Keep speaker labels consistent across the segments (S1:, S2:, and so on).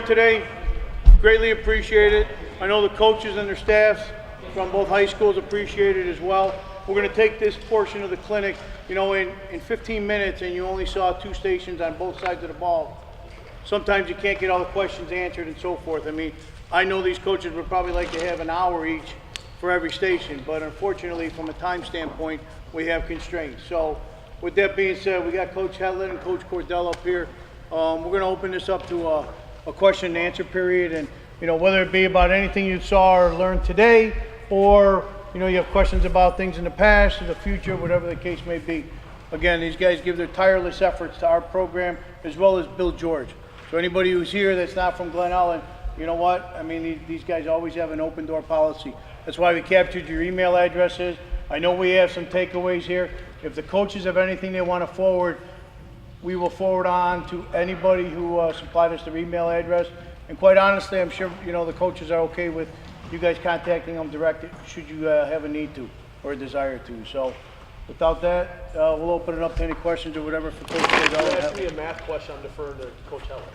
S1: Today, greatly appreciate it. I know the coaches and their staffs from both high schools appreciate it as well. We're going to take this portion of the clinic, in 15 minutes, and you only saw 2 stations on both sides of the ball. Sometimes you can't get all the questions answered and so forth. I know these coaches would probably like to have an hour each for every station, but unfortunately, from a time standpoint, we have constraints. So, with that being said, we got Coach Hetland and Coach Cordell up here. We're going to open this up to a question and answer period, and whether it be about anything you saw or learned today, or you have questions about things in the past or the future, whatever the case may be. Again, these guys give their tireless efforts to our program as well as Bill George. So anybody who's here that's not from Glen Ellen, you know what? These guys always have an open door policy. That's why we captured your email addresses. I know we have some takeaways here. If the coaches have anything they want to forward, we will forward on to anybody who supplied us their email address. And quite honestly, I'm sure the coaches are okay with you guys contacting them direct should you have a need to or a desire to. So without that, we'll open it up to any questions or whatever for Coach Cordell.
S2: If you ask me a math question, I'm deferring to Coach Hetland.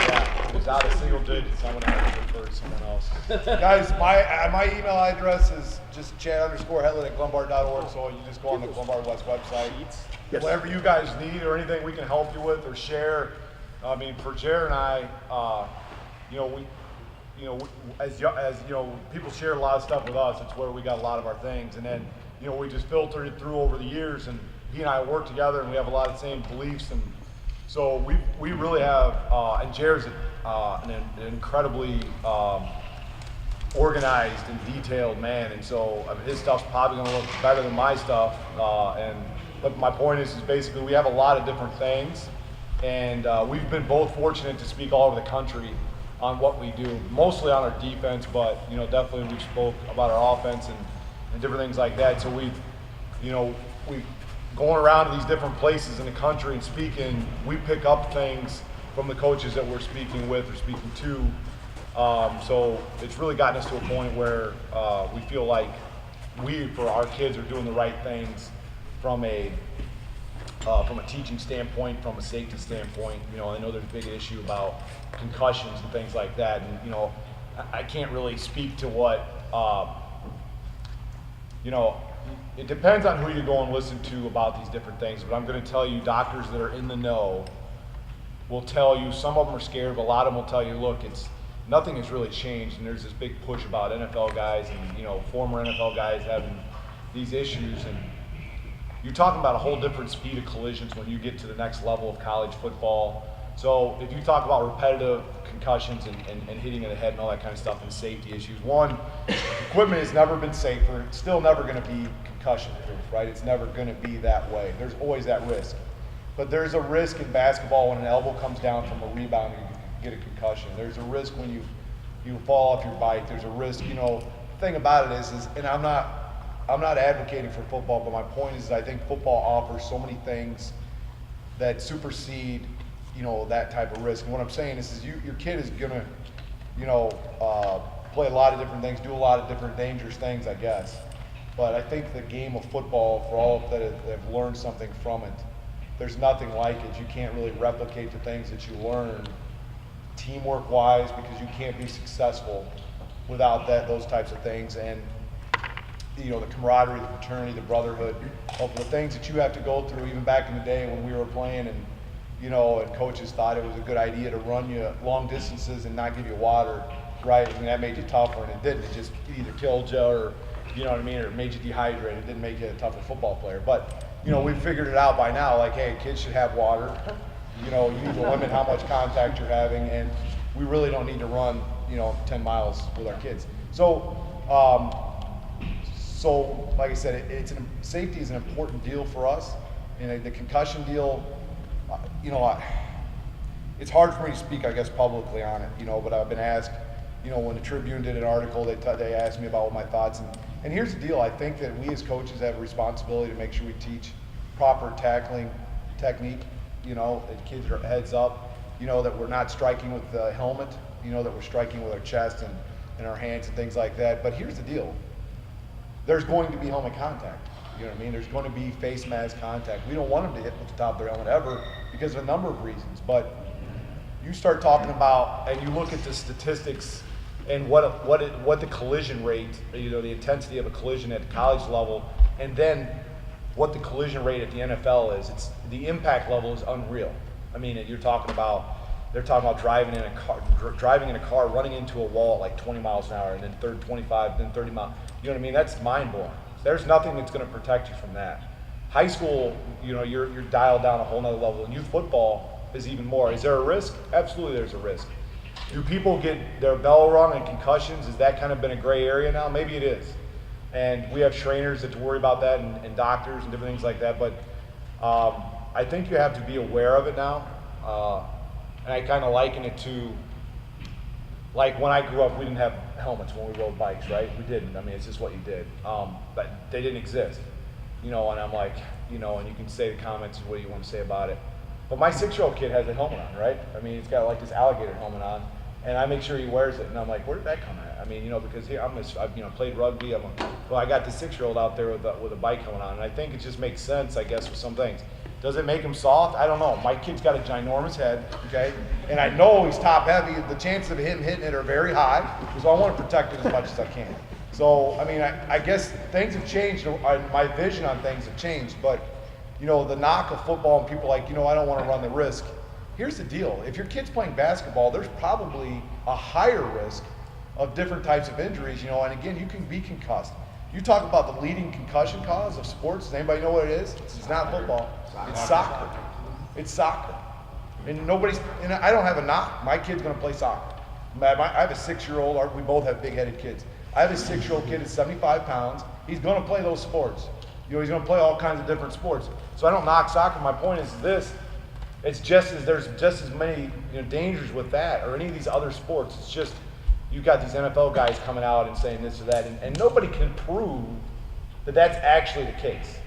S3: Yeah, it was out of single digits. I'm going to have to defer to someone else. Guys, my email address is just chad_Hetland@glenbard.org, so you just go on the Glenbard West website.
S1: Yes.
S3: Whatever you guys need or anything we can help you with or share. For Jared and I, people share a lot of stuff with us. It's where we got a lot of our things, and then we just filtered it through over the years, and he and I work together, and we have a lot of the same beliefs, and so we really have. And Jared's an incredibly organized and detailed man, and so his stuff's probably going to look better than my stuff. But my point is basically we have a lot of different things, and we've been both fortunate to speak all over the country on what we do, mostly on our defense, but definitely we spoke about our offense and different things like that. So we've going around to these different places in the country and speaking, we pick up things from the coaches that we're speaking with or speaking to. So it's really gotten us to a point where we feel like we, for our kids, are doing the right things from a teaching standpoint, from a safety standpoint. I know there's a big issue about concussions and things like that, and I can't really speak to what it depends on who you go and listen to about these different things, but I'm going to tell you, doctors that are in the know will tell you, some of them are scared, but a lot of them will tell you, look, nothing has really changed, and there's this big push about NFL guys and former NFL guys having these issues, and you're talking about a whole different speed of collisions when you get to the next level of college football. So if you talk about repetitive concussions and hitting in the head and all that kind of stuff and safety issues, one, equipment has never been safer. It's still never going to be concussion proof, right? It's never going to be that way. There's always that risk. But there's a risk in basketball when an elbow comes down from a rebound and you get a concussion. There's a risk when you fall off your bike. There's a risk, the thing about it is and I'm not advocating for football, but my point is I think football offers so many things that supersede, that type of risk. And what I'm saying is your kid is gonna, play a lot of different things, do a lot of different dangerous things, I guess. But I think the game of football, for all that have learned something from it, there's nothing like it. You can't really replicate the things that you learn teamwork-wise, because you can't be successful without those types of things. And the camaraderie, the fraternity, the brotherhood, of the things that you have to go through, even back in the day when we were playing and coaches thought it was a good idea to run you long distances and not give you water, right? That made you tougher, and it didn't. It just either killed you or, or it made you dehydrated. It didn't make you a tougher football player. But, we've figured it out by now, like, hey, kids should have water. You need to limit how much contact you're having, and we really don't need to run, 10 miles with our kids. So, like I said, safety is an important deal for us, and the concussion deal, it's hard for me to speak, I guess, publicly on it, but I've been asked, when the Tribune did an article, they asked me about what my thoughts, and here's the deal. I think that we as coaches have a responsibility to make sure we teach proper tackling technique, that kids are heads up, that we're not striking with the helmet, that we're striking with our chest and our hands and things like that. But here's the deal. There's going to be helmet contact. There's going to be face mask contact. We don't want them to hit with the top of their helmet ever because of a number of reasons. But, you start talking about, and you look at the statistics and what the collision rate, the intensity of a collision at the college level, and then what the collision rate at the NFL is. The impact level is unreal. I mean, they're talking about driving in a car, running into a wall at like 20 miles an hour, and then 25, then 30 miles. You know what I mean? That's mind blowing. There's nothing that's going to protect you from that. High school, you're dialed down a whole nother level, and youth football is even more. Is there a risk? Absolutely, there's a risk. Do people get their bell rung and concussions? Has that kind of been a gray area now? Maybe it is. And we have trainers that worry about that, and doctors and different things like that. But I think you have to be aware of it now. And I kind of liken it to, like when I grew up, we didn't have helmets when we rode bikes, right? We didn't. I mean, it's just what you did. But they didn't exist. And I'm like, and you can say the comments what you want to say about it. But my 6-year-old kid has a helmet on, right? I mean, he's got like this alligator helmet on, and I make sure he wears it. And I'm like, where did that come at? I mean, because here I've played rugby. I got this 6-year-old out there with a bike helmet on, and I think it just makes sense, I guess, with some things. Does it make him soft? I don't know. My kid's got a ginormous head, okay? And I know he's top heavy. The chances of him hitting it are very high, so I want to protect it as much as I can. So, I mean, I guess things have changed. My vision on things have changed, but, the knock of football and people like, I don't want to run the risk. Here's the deal. If your kid's playing basketball, there's probably a higher risk of different types of injuries, and again, you can be concussed. You talk about the leading concussion cause of sports. Does anybody know what it is? It's not football. It's soccer. It's soccer. And I don't have a knock. My kid's going to play soccer. I have a 6-year-old. We both have big-headed kids. I have a 6-year-old kid that's 75 pounds. He's going to play those sports. He's going to play all kinds of different sports. So I don't knock soccer. My point is this. There's just as many dangers with that or any of these other sports. It's just you've got these NFL guys coming out and saying this or that, and nobody can prove that that's actually the case.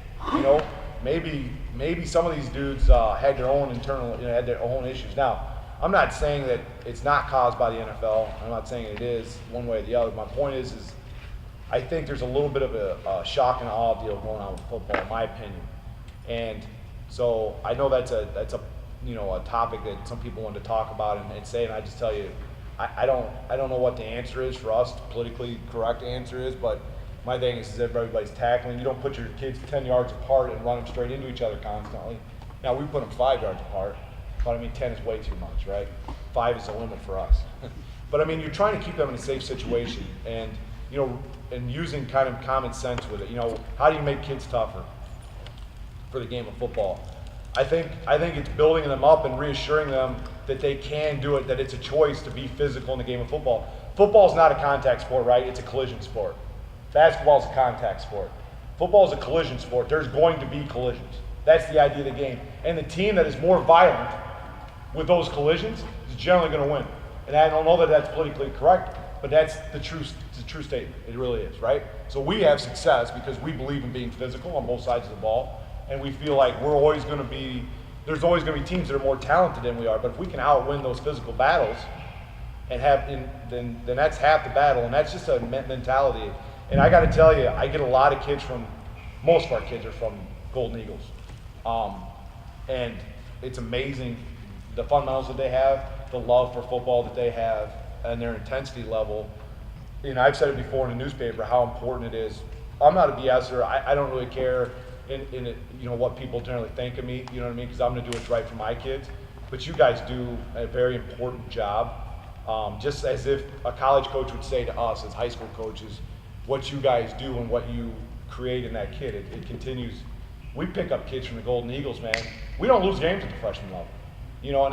S3: Maybe some of these dudes had their own internal, had their own issues. Now, I'm not saying that it's not caused by the NFL. I'm not saying it is one way or the other. My point is I think there's a little bit of a shock and awe deal going on with football, in my opinion. And so I know that's a topic that some people want to talk about and say, and I just tell you, I don't know what the answer is for us, the politically correct answer is, but my thing is everybody's tackling. You don't put your kids 10 yards apart and run them straight into each other constantly. Now, we put them 5 yards apart, but I mean, 10 is way too much, right? 5 is the limit for us. But I mean, you're trying to keep them in a safe situation and, and using kind of common sense with it. How do you make kids tougher for the game of football? I think it's building them up and reassuring them that they can do it, that it's a choice to be physical in the game of football. Football is not a contact sport, right? It's a collision sport. Basketball is a contact sport. Football is a collision sport. There's going to be collisions. That's the idea of the game. And the team that is more violent with those collisions is generally going to win. And I don't know that that's politically correct, but that's the true statement. It really is, right? So we have success because we believe in being physical on both sides of the ball, and we feel like there's always going to be teams that are more talented than we are, but if we can outwin those physical battles and then that's half the battle, and that's just a mentality. And I got to tell you, I get a lot of kids most of our kids are from Golden Eagles. And it's amazing the fundamentals that they have, the love for football that they have, and their intensity level. I've said it before in the newspaper how important it is. I'm not a BSer. I don't really care in what people generally think of me, you know what I mean? Because I'm going to do what's right for my kids. But you guys do a very important job. Just as if a college coach would say to us as high school coaches, what you guys do and what you create in that kid, it continues. We pick up kids from the Golden Eagles, man. We don't lose games at the freshman level.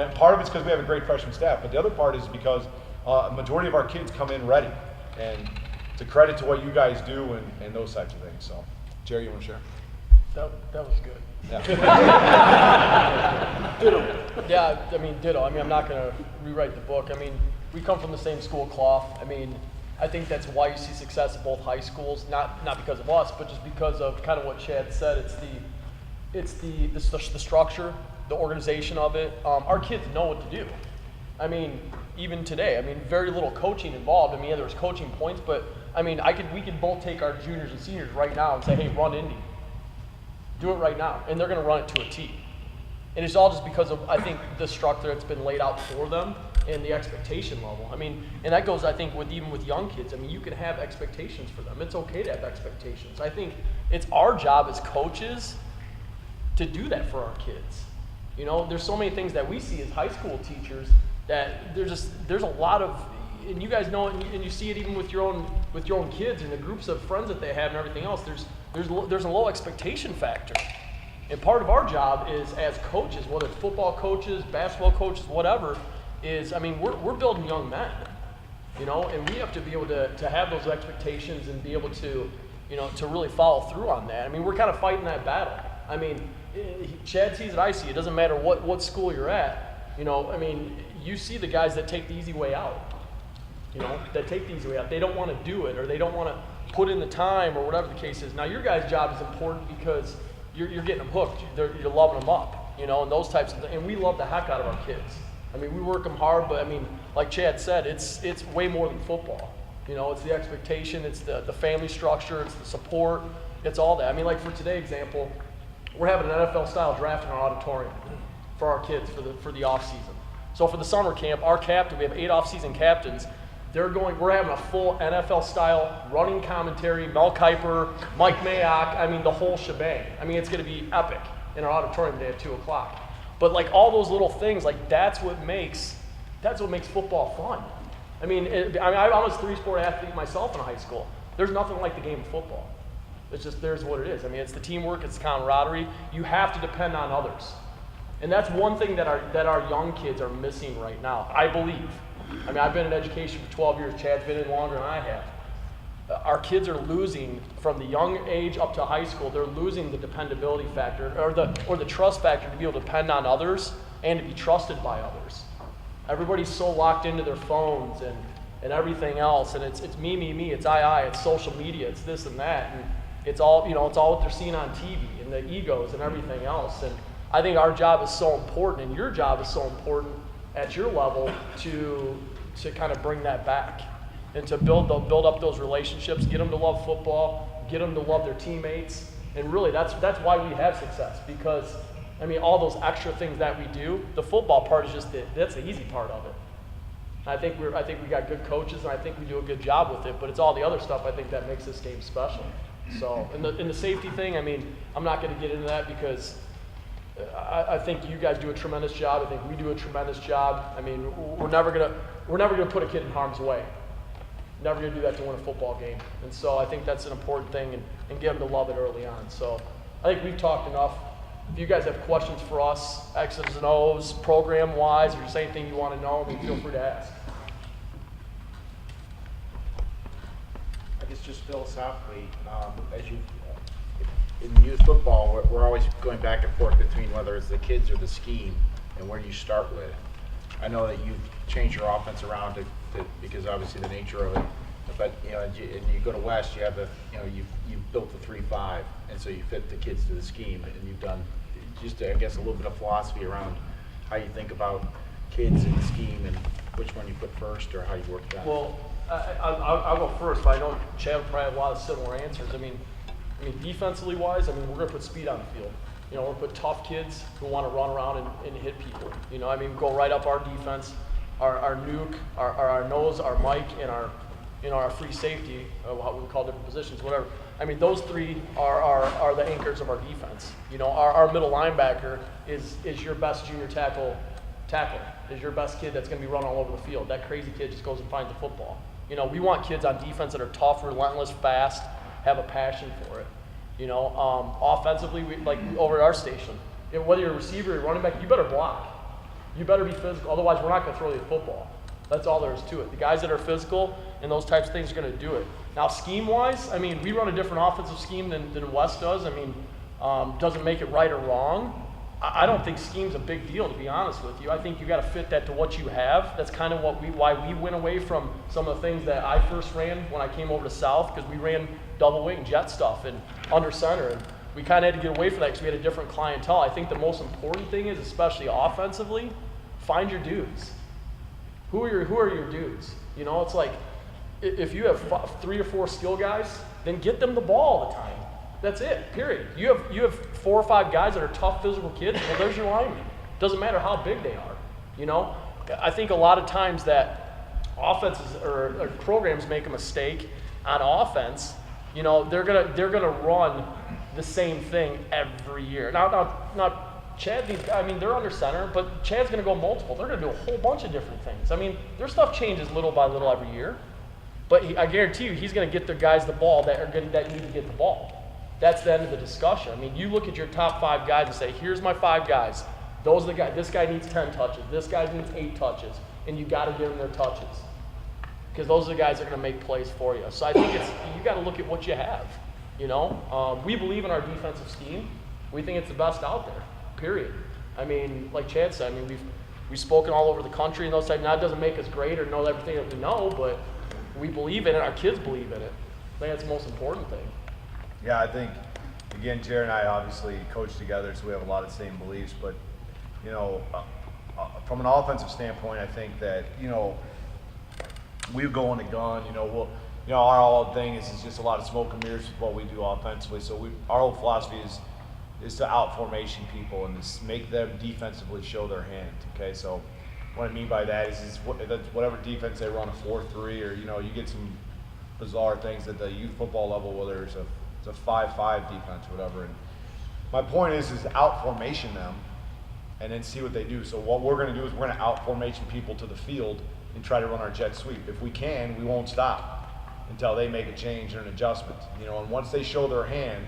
S3: And part of it's because we have a great freshman staff, but the other part is because a majority of our kids come in ready. And it's a credit to what you guys do and those types of things. So, Jerry, you want to share?
S2: That was good.
S3: Yeah.
S2: Ditto. Yeah, I mean, ditto. I mean, I'm not going to rewrite the book. I mean, we come from the same school cloth. I mean, I think that's why you see success at both high schools, not because of us, but just because of kind of what Chad said. It's the structure, the organization of it. Our kids know what to do. I mean, even today, very little coaching involved. Yeah, there was coaching points, but we could both take our juniors and seniors right now and say, hey, run Indy. Do it right now, and they're going to run it to a T. And it's all just because of, I think, the structure that's been laid out for them and the expectation level. I mean, and that goes, I think, even with young kids. I mean, you can have expectations for them. It's okay to have expectations. I think it's our job as coaches to do that for our kids. You know, there's so many things that we see as high school teachers that there's a lot of, and you guys know it, and you see it even with your own kids and the groups of friends that they have and everything else. There's a low expectation factor. And part of our job is, as coaches, whether it's football coaches, basketball coaches, whatever, is, I mean, we're building young men, you know, and we have to be able to have those expectations and be able to, you know, to really follow through on that. I mean, we're kind of fighting that battle. I mean, Chad sees it, I see it. It doesn't matter what school you're at. You know, I mean, you see the guys that take the easy way out, you know, that take the easy way out. They don't want to do it, or they don't want to put in the time, or whatever the case is. Now, your guys' job is important because you're getting them hooked. You're loving them up, you know, and those types of things. And we love the heck out of our kids. I mean, we work them hard, but I mean, like Chad said, it's way more than football. You know, it's the expectation, it's the family structure, it's the support, it's all that. I mean, like for today's example, we're having an NFL-style draft in our auditorium for our kids for the off season. So for the summer camp, our captain, we have 8 off-season captains. We're having a full NFL-style running commentary, Mel Kiper, Mike Mayock, I mean, the whole shebang. I mean, it's going to be epic in our auditorium today at 2 o'clock. But like all those little things, like that's what makes football fun. I mean, I was a 3-sport athlete myself in high school. There's nothing like the game of football. It's just, there's what it is. I mean, it's the teamwork, it's the camaraderie. You have to depend on others. And that's one thing that our young kids are missing right now, I believe. I mean, I've been in education for 12 years. Chad's been in longer than I have. Our kids are losing, from the young age up to high school, they're losing the dependability factor or the trust factor to be able to depend on others and to be trusted by others. Everybody's so locked into their phones and everything else, and it's me, it's I, it's social media, it's this and that, and it's all, you know, it's all what they're seeing on TV and the egos and everything else. And I think our job is so important, and your job is so important at your level to kind of bring that back and to build up those relationships, get them to love football, get them to love their teammates, and really that's why we have success. Because I mean, all those extra things that we do, the football part is just that's the easy part of it. I think we got good coaches, and I think we do a good job with it. But it's all the other stuff I think that makes this game special. So, in the safety thing, I mean, I'm not going to get into that because I think you guys do a tremendous job. I think we do a tremendous job. I mean, we're never gonna put a kid in harm's way. Never gonna do that to win a football game. And so I think that's an important thing, and get them to love it early on. So I think we've talked enough. If you guys have questions for us, X's and O's, program-wise, or just anything you want to know, I mean, feel free to ask.
S4: I guess just philosophically, as you in youth football, we're always going back and forth between whether it's the kids or the scheme and where you start with. I know that you've changed your offense around to because obviously the nature of it. But you know, and you go to West, you have you've built the 3-5, and so you fit the kids to the scheme, and you've done just I guess a little bit of philosophy around how you think about kids and the scheme and which one you put first or how you work that.
S2: Well, I'll go first, but I know Chad will probably have a lot of similar answers. I mean, defensively wise, I mean, we're going to put speed on the field. You know, we're going to put tough kids who want to run around and hit people. You know, I mean, go right up our defense, our nuke, our nose, our Mike, and our free safety, what we call different positions, whatever. I mean, those three are the anchors of our defense. You know, our middle linebacker is your best junior tackle, is your best kid that's going to be running all over the field. That crazy kid just goes and finds the football. You know, we want kids on defense that are tough, relentless, fast, have a passion for it. You know, offensively, like over at our station, whether you're a receiver or running back, you better block. You better be physical, otherwise we're not going to throw you the football. That's all there is to it. The guys that are physical and those types of things are going to do it. Now, scheme-wise, I mean, we run a different offensive scheme than West does. I mean, doesn't make it right or wrong. I don't think scheme's a big deal, to be honest with you. I think you got to fit that to what you have. That's kind of why we went away from some of the things that I first ran when I came over to South, because we ran double wing jet stuff and under center, and we kind of had to get away from that because we had a different clientele. I think the most important thing is, especially offensively, find your dudes. Who are your dudes? You know, it's like if you have 3 or 4 skill guys, then get them the ball all the time. That's it, period. You have 4 or 5 guys that are tough physical kids, well, there's your lineman. Doesn't matter how big they are, you know? I think a lot of times that offenses or programs make a mistake on offense, you know, they're gonna run the same thing every year. Not Chad, I mean, they're under center, but Chad's gonna go multiple. They're gonna do a whole bunch of different things. I mean, their stuff changes little by little every year, but I guarantee you he's gonna get their guys the ball that need to get the ball. That's the end of the discussion. I mean, you look at your top 5 guys and say, here's my 5 guys. Those are the guys. This guy needs 10 touches. This guy needs 8 touches. And you got to give them their touches. Because those are the guys that are going to make plays for you. So I think you got to look at what you have. You know, we believe in our defensive scheme. We think it's the best out there, period. I mean, like Chad said, I mean, we've spoken all over the country and those types. Now, it doesn't make us great or know everything that we know, but we believe in it. Our kids believe in it. I think that's the most important thing.
S3: Yeah, I think, again, Jared and I obviously coach together, so we have a lot of the same beliefs. But, you know, from an offensive standpoint, I think that, you know, we go on the gun. You know, our whole thing is just a lot of smoke and mirrors with what we do offensively. So our whole philosophy is to out formation people and just make them defensively show their hand. Okay, so what I mean by that is whatever defense they run, a 4-3, or you know, you get some bizarre things at the youth football level, whether it's a 5-5 defense, whatever. And my point is out formation them and then see what they do. So what we're going to do is we're going to out formation people to the field and try to run our jet sweep. If we can, we won't stop until they make a change or an adjustment. You know, and once they show their hand,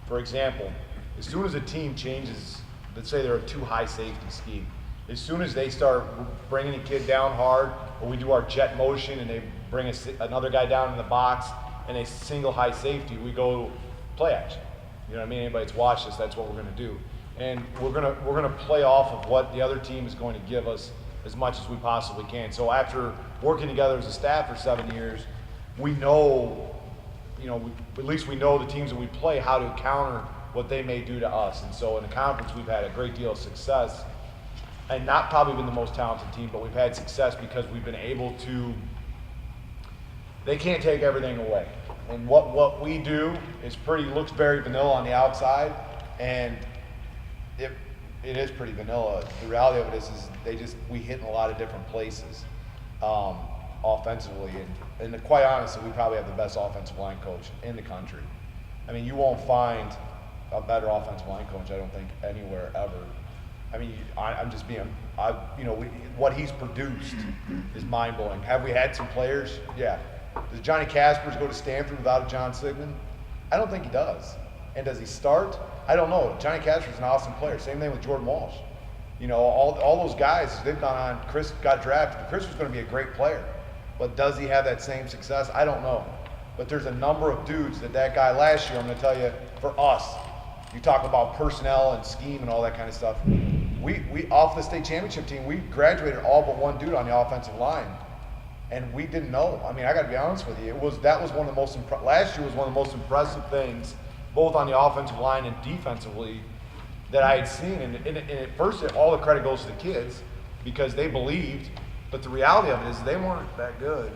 S3: for example, as soon as a team changes, let's say they're a too high safety scheme, as soon as they start bringing a kid down hard, or we do our jet motion and they bring another guy down in the box, and a single high safety, we go play action. You know what I mean? Anybody that's watched this, that's what we're going to do. And we're going to play off of what the other team is going to give us as much as we possibly can. So after working together as a staff for 7 years, we know, you know, at least we know the teams that we play, how to counter what they may do to us. And so in the conference, we've had a great deal of success, and not probably been the most talented team, but we've had success because we've been able to. They can't take everything away. And what we do is looks very vanilla on the outside, and it is pretty vanilla. The reality of it is we hit in a lot of different places offensively. And quite honestly, we probably have the best offensive line coach in the country. I mean, you won't find a better offensive line coach, I don't think, anywhere ever. I mean, what he's produced is mind-blowing. Have we had some players? Yeah. Does Johnny Caspers go to Stanford without a John Sigmund? I don't think he does. And does he start? I don't know. Johnny Caspers is an awesome player. Same thing with Jordan Walsh. You know, all those guys, they've gone on. Chris got drafted. Chris was going to be a great player. But does he have that same success? I don't know. But there's a number of dudes that guy last year, I'm going to tell you, for us, you talk about personnel and scheme and all that kind of stuff. We off the state championship team, we graduated all but one dude on the offensive line. And we didn't know. I mean, I got to be honest with you. That was one of the most last year was one of the most impressive things, both on the offensive line and defensively, that I had seen. And at first, all the credit goes to the kids because they believed. But the reality of it is they weren't that good.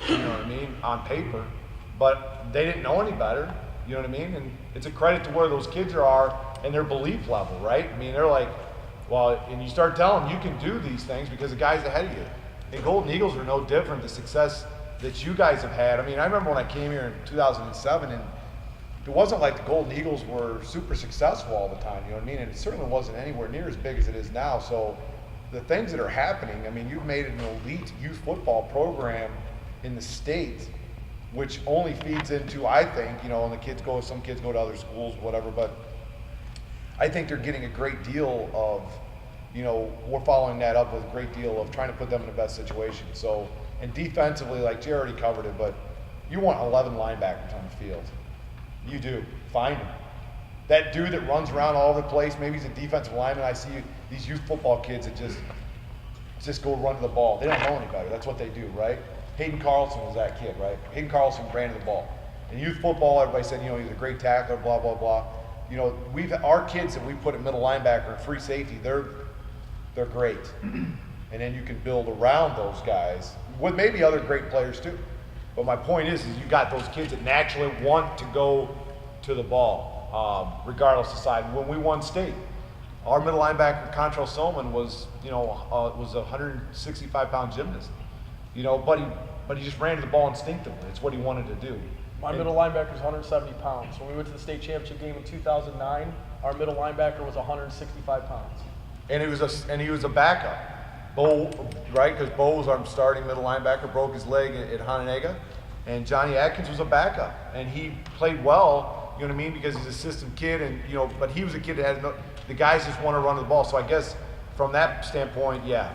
S3: You know what I mean? On paper, but they didn't know any better. You know what I mean? And it's a credit to where those kids are and their belief level, right? I mean, they're like, well, and you start telling them you can do these things because the guy's ahead of you. And Golden Eagles are no different. The success that you guys have had. I mean, I remember when I came here in 2007, and it wasn't like the Golden Eagles were super successful all the time. You know what I mean? And it certainly wasn't anywhere near as big as it is now. So the things that are happening, I mean, you've made an elite youth football program in the state, which only feeds into, I think, you know, and some kids go to other schools, whatever, but I think they're getting a great deal of, you know, we're following that up with a great deal of trying to put them in the best situation. So, and defensively, like Jay already covered it, but you want 11 linebackers on the field. You do. Find them. That dude that runs around all over the place, maybe he's a defensive lineman. I see these youth football kids that just go run to the ball. They don't know any better. That's what they do, right? Hayden Carlson was that kid, right? Hayden Carlson ran to the ball. In youth football, everybody said, you know, he's a great tackler, blah, blah, blah. You know, our kids that we put at middle linebacker and free safety, they're great. And then you can build around those guys with maybe other great players too. But my point is you got those kids that naturally want to go to the ball, regardless of side. When we won state, our middle linebacker, Contral Solman, was was a 165-pound gymnast. But he just ran to the ball instinctively. It's what he wanted to do.
S2: My middle linebacker is 170 pounds. When we went to the state championship game in 2009, our middle linebacker was 165 pounds.
S3: And he was a backup. Bo, right? Because Bo was our starting middle linebacker, broke his leg at Hononegah, and Johnny Atkins was a backup, and he played well. You know what I mean? Because he's a system kid, and but he was a kid that had the guys just want to run the ball. So I guess from that standpoint, yeah.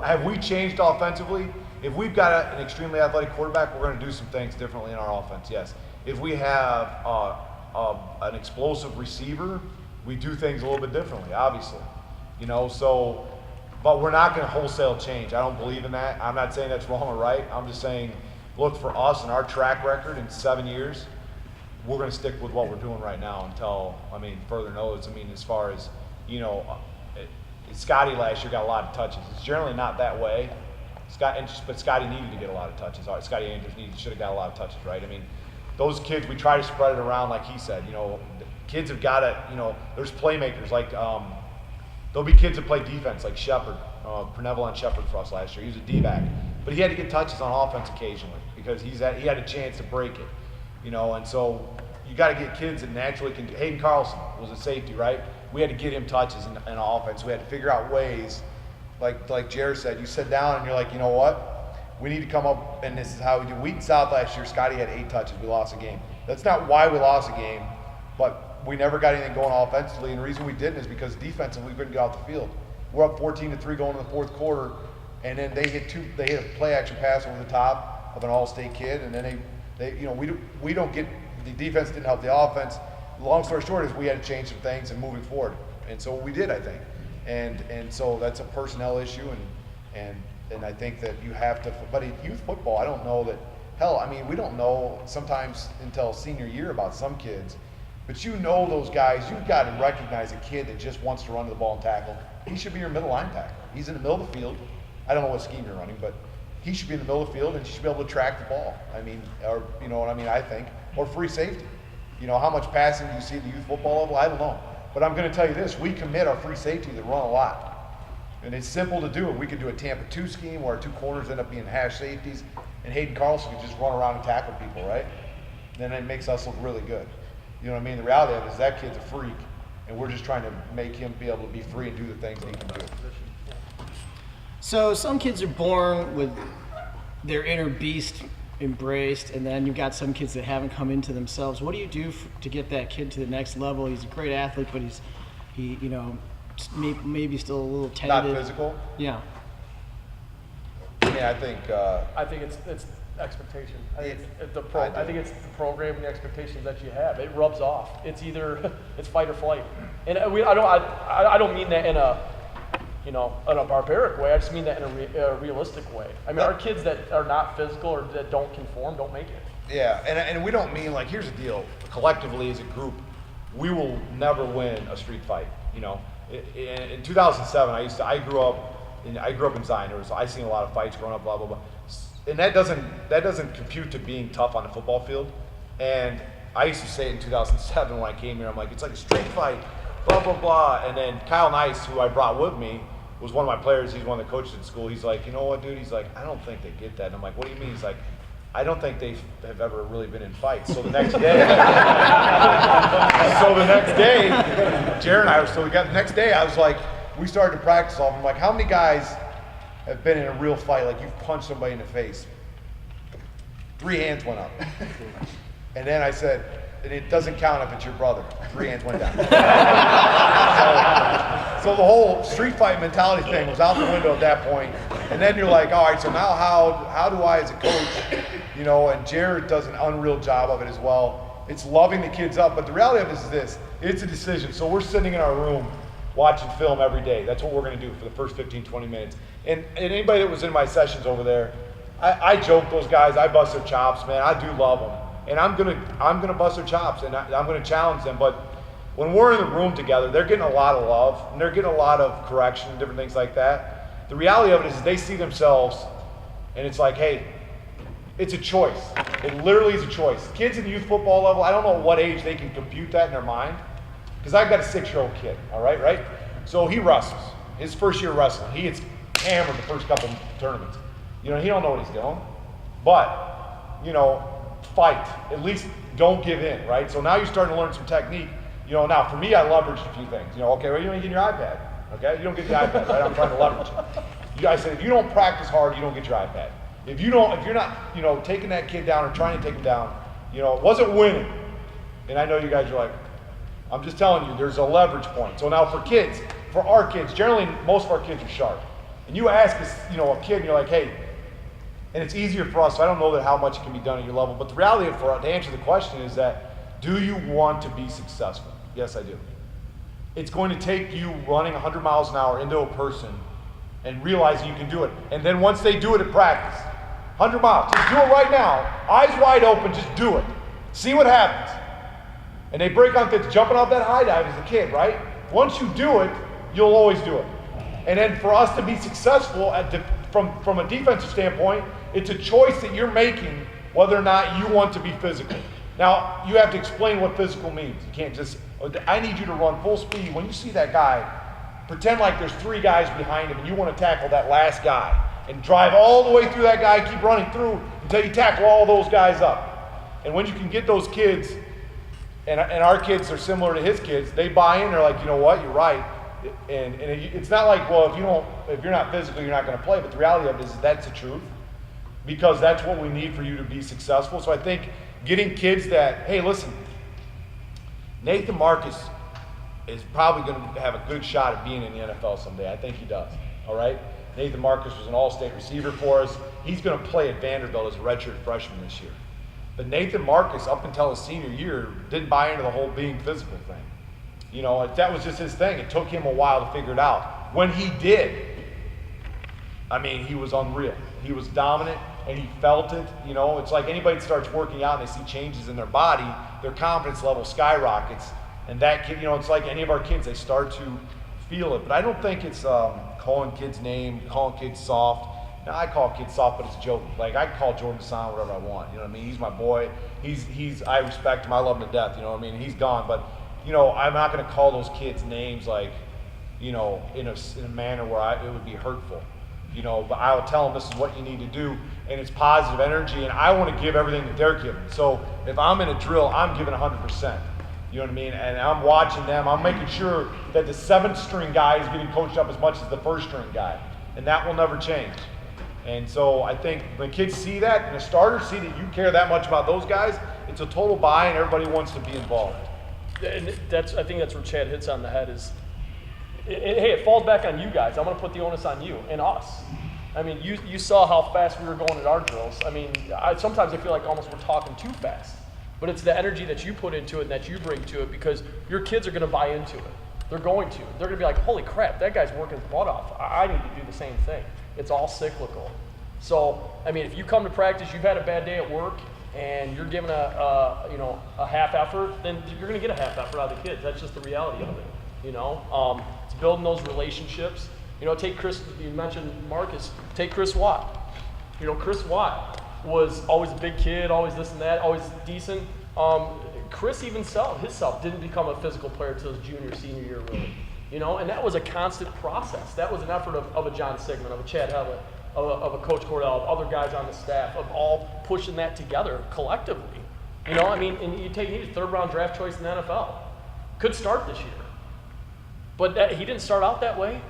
S3: Have we changed offensively? If we've got an extremely athletic quarterback, we're going to do some things differently in our offense. Yes. If we have an explosive receiver, we do things a little bit differently, obviously. So, but we're not going to wholesale change. I don't believe in that. I'm not saying that's wrong or right. I'm just saying, look, for us and our track record in 7 years, we're going to stick with what we're doing right now until, further notice. As far as, Scotty last year got a lot of touches. It's generally not that way. But Scotty needed to get a lot of touches. Scotty Andrews should have got a lot of touches, right? Those kids, we try to spread it around like he said. Kids have got to, there's playmakers like, there'll be kids that play defense like Shepard, Perneville Shepard for us last year. He was a D-back. But he had to get touches on offense occasionally because he had a chance to break it. And so you got to get kids that naturally can do. Hayden Carlson was a safety, right? We had to get him touches in offense. We had to figure out ways. Like Jared said, you sit down and you're like, you know what? We need to come up, and this is how we do. Wheaton South last year, Scotty had 8 touches. We lost a game. That's not why we lost a game, but we never got anything going offensively, and the reason we didn't is because defensively we couldn't get off the field. We're up 14-3 going in the fourth quarter, and then they hit a play-action pass over the top of an all-state kid, and then we don't get – the defense didn't help the offense. Long story short is we had to change some things and moving forward, and so we did, I think. And so that's a personnel issue, and I think that you have to. But in youth football, I don't know that. Hell, we don't know sometimes until senior year about some kids. But those guys, you've got to recognize a kid that just wants to run to the ball and tackle. He should be your middle linebacker. He's in the middle of the field. I don't know what scheme you're running, but he should be in the middle of the field and he should be able to track the ball. I think, or free safety. How much passing do you see at the youth football level? I don't know. But I'm going to tell you this, we commit our free safety to run a lot. And it's simple to do it. We could do a Tampa 2 scheme where our 2 corners end up being hash safeties, and Hayden Carlson could just run around and tackle people, right? Then it makes us look really good. The reality of it is that kid's a freak, and we're just trying to make him be able to be free and do the things that he can do.
S5: So some kids are born with their inner beast embraced, and then you've got some kids that haven't come into themselves. What do you do to get that kid to the next level? He's a great athlete, but he maybe still a little tentative.
S3: Not physical?
S5: Yeah.
S3: Yeah,
S2: I think it's expectation. I think it's the program and the expectations that you have. It rubs off. It's either it's fight or flight, and I don't mean that in a in a barbaric way. I just mean that in a realistic way. Our kids that are not physical or that don't conform don't make it.
S3: Yeah, and we don't mean here's the deal. Collectively as a group, we will never win a street fight. In 2007, I grew up in Zion. I seen a lot of fights growing up, blah blah blah, and that doesn't compute to being tough on the football field. And I used to say it in 2007 when I came here, I'm like, it's like a street fight, blah blah blah. And then Kyle Nice, who I brought with me, was one of my players. He's one of the coaches at school. He's like, you know what, dude? He's like, I don't think they get that. And I'm like, what do you mean? He's like, I don't think they have ever really been in fights. So the next day, Jared and I the next day, I was like, we started to practice all of them. I'm like, how many guys have been in a real fight? Like you've punched somebody in the face. 3 hands went up. And then I said, and it doesn't count if it's your brother. 3 hands went down. So the whole street fight mentality thing was out the window at that point. And then you're like, all right, so now how do I as a coach, and Jared does an unreal job of it as well. It's loving the kids up, but the reality of it is this, it's a decision. So we're sitting in our room watching film every day. That's what we're going to do for the first 15, 20 minutes. And anybody that was in my sessions over there, I joke those guys, I bust their chops, man. I do love them. And I'm gonna bust their chops, and I'm gonna challenge them. But when we're in the room together, they're getting a lot of love, and they're getting a lot of correction and different things like that. The reality of it is they see themselves, and it's like, hey, it's a choice. It literally is a choice. Kids in youth football level, I don't know at what age they can compute that in their mind. Because I've got a 6-year-old kid, all right? So he wrestles. His first year wrestling. He gets hammered the first couple tournaments. He don't know what he's doing. But, fight. At least don't give in, right? So now you're starting to learn some technique. Now for me, I leveraged a few things. Okay, well, you don't get your iPad. Okay, you don't get the iPad, right? I'm trying to leverage it. I said, if you don't practice hard, you don't get your iPad. If you're not, taking that kid down or trying to take him down, it wasn't winning. And I know you guys are like, I'm just telling you, there's a leverage point. So now for our kids, generally most of our kids are sharp. And you ask a kid, and you're like, hey, and it's easier for us, so I don't know how much can be done at your level, but the reality to answer the question is that, do you want to be successful? Yes, I do. It's going to take you running 100 miles an hour into a person and realizing you can do it. And then once they do it at practice, 100 miles, just do it right now, eyes wide open, just do it. See what happens. And they break on things, jumping off that high dive as a kid, right? Once you do it, you'll always do it. And then for us to be successful from a defensive standpoint, it's a choice that you're making whether or not you want to be physical. Now, you have to explain what physical means. You can't just, I need you to run full speed. When you see that guy, pretend like there's 3 guys behind him and you want to tackle that last guy and drive all the way through that guy, keep running through until you tackle all those guys up. And when you can get those kids, and our kids are similar to his kids, they buy in, they're like, you know what, you're right. And it's not like, well, if you're not physical, you're not going to play. But the reality of it is that's the truth, because that's what we need for you to be successful. So I think getting kids that, hey, listen, Nathan Marcus is probably going to have a good shot at being in the NFL someday. I think he does. All right. Nathan Marcus was an all-state receiver for us. He's going to play at Vanderbilt as a redshirt freshman this year. But Nathan Marcus, up until his senior year, didn't buy into the whole being physical thing. That was just his thing. It took him a while to figure it out. When he did, he was unreal. He was dominant, and he felt it. It's like anybody that starts working out and they see changes in their body, their confidence level skyrockets. And that kid, it's like any of our kids, they start to feel it. But I don't think it's calling kids names, calling kids soft. Now, I call kids soft, but it's a joke. Like, I call Jordan Hassan whatever I want. He's my boy. I respect him. I love him to death. He's gone. But, I'm not going to call those kids names like, in a manner where it would be hurtful. But I will tell them this is what you need to do, and it's positive energy, and I want to give everything that they're giving. So if I'm in a drill, I'm giving 100%. You know what I mean? And I'm watching them. I'm making sure that the 7th string guy is getting coached up as much as the 1st string guy, and that will never change. And so I think when kids see that, and the starters see that you care that much about those guys, it's a total buy, and everybody wants to be involved.
S2: And I think that's where Chad hits on the head is, hey, it falls back on you guys. I'm going to put the onus on you and us. You saw how fast we were going at our drills. Sometimes I feel like almost we're talking too fast. But it's the energy that you put into it and that you bring to it, because your kids are going to buy into it. They're going to. They're going to be like, holy crap, that guy's working his butt off. I need to do the same thing. It's all cyclical. So, if you come to practice, you've had a bad day at work, and you're giving a half effort, then you're going to get a half effort out of the kids. That's just the reality of it. It's building those relationships. Take Chris. You mentioned Marcus. Take Chris Watt. Chris Watt was always a big kid, always this and that, always decent. Chris even himself didn't become a physical player until his junior, senior year, really. And that was a constant process. That was an effort of a John Sigmund, of a Chad Hellett, of a Coach Cordell, of other guys on the staff, of all pushing that together collectively. And he was 3rd round draft choice in the NFL. Could start this year. But he didn't start out that way.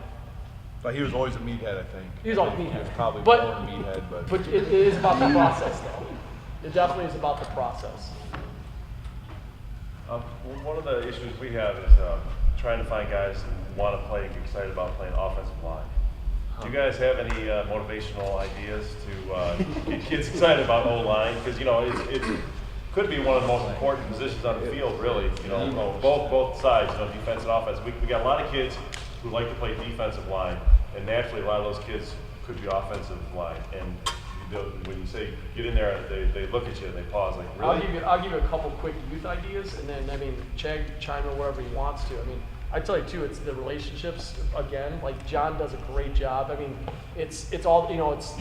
S3: But he was always a meathead, I think.
S2: He was always a meathead.
S3: He was probably
S2: but,
S3: born a meathead,
S2: but it is about the process, though. It definitely is about the process.
S6: One of the issues we have is trying to find guys who want to play and get excited about playing offensive line. Do you guys have any motivational ideas to get kids excited about O-line? Because it could be one of the most important positions on the field, really. Both sides, defense and offense. We got a lot of kids who like to play defensive line, and naturally a lot of those kids could be offensive line. And when you say get in there, they look at you and they pause like, really?
S2: I'll give you a couple quick youth ideas, and then Chad chime in wherever he wants to. I tell you too, it's the relationships again. Like John does a great job. It's all it's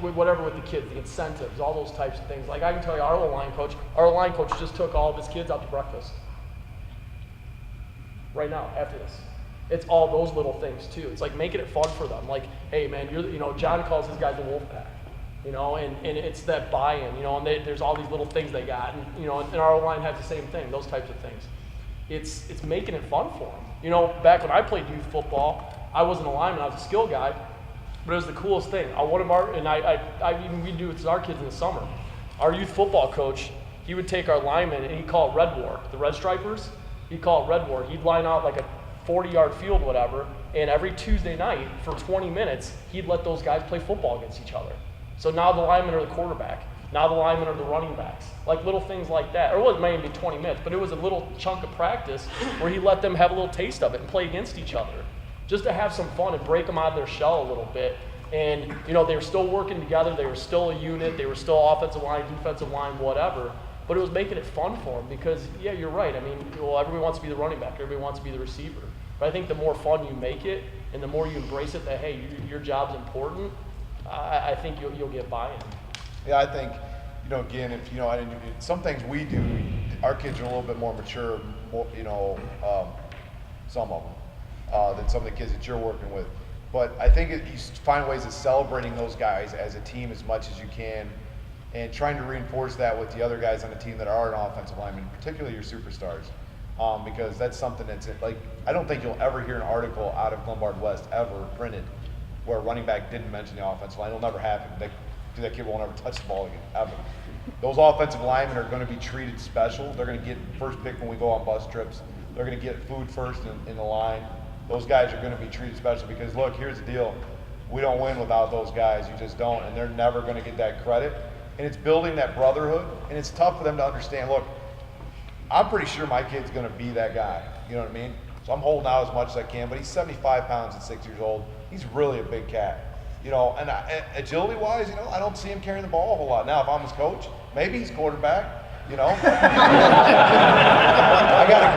S2: whatever with the kids, the incentives, all those types of things. Like I can tell you, our line coach just took all of his kids out to breakfast. Right now, after this. It's all those little things too. It's like making it fun for them. Like, hey man, John calls his guys the wolf pack. And it's that buy-in, and there's all these little things they got, and our line has the same thing, those types of things. It's making it fun for them. Back when I played youth football, I wasn't a lineman, I was a skill guy, but it was the coolest thing. We do it to our kids in the summer. Our youth football coach, he would take our linemen and he'd call it Red War, the Red Stripers. He'd call it Red War. He'd line out like a 40-yard field, whatever, and every Tuesday night for 20 minutes, he'd let those guys play football against each other. So now the linemen are the quarterback. Now the linemen are the running backs. Like little things like that. Or it might be 20 minutes, but it was a little chunk of practice where he let them have a little taste of it and play against each other. Just to have some fun and break them out of their shell a little bit. And, they were still working together. They were still a unit. They were still offensive line, defensive line, whatever. But it was making it fun for them because, yeah, you're right. I mean, everybody wants to be the running back. Everybody wants to be the receiver. But I think the more fun you make it and the more you embrace it that, hey, your job's important, I think you'll get buy-in.
S3: Yeah, I think, again, some things we do, our kids are a little bit more mature, some of them, than some of the kids that you're working with. But I think you find ways of celebrating those guys as a team as much as you can and trying to reinforce that with the other guys on the team that are an offensive lineman, particularly your superstars. Because that's something that's like, I don't think you'll ever hear an article out of Glenbard West ever printed where a running back didn't mention the offensive line. It'll never happen. That kid won't ever touch the ball again, ever. Those offensive linemen are going to be treated special. They're going to get first pick when we go on bus trips. They're going to get food first in the line. Those guys are going to be treated special because, look, here's the deal. We don't win without those guys. You just don't, and they're never going to get that credit. And it's building that brotherhood, and it's tough for them to understand, look, I'm pretty sure my kid's going to be that guy. You know what I mean? So I'm holding out as much as I can, but he's 75 pounds at 6 years old. He's really a big cat. And agility-wise, I don't see him carrying the ball a whole lot. Now, if I'm his coach, maybe he's quarterback, I've got a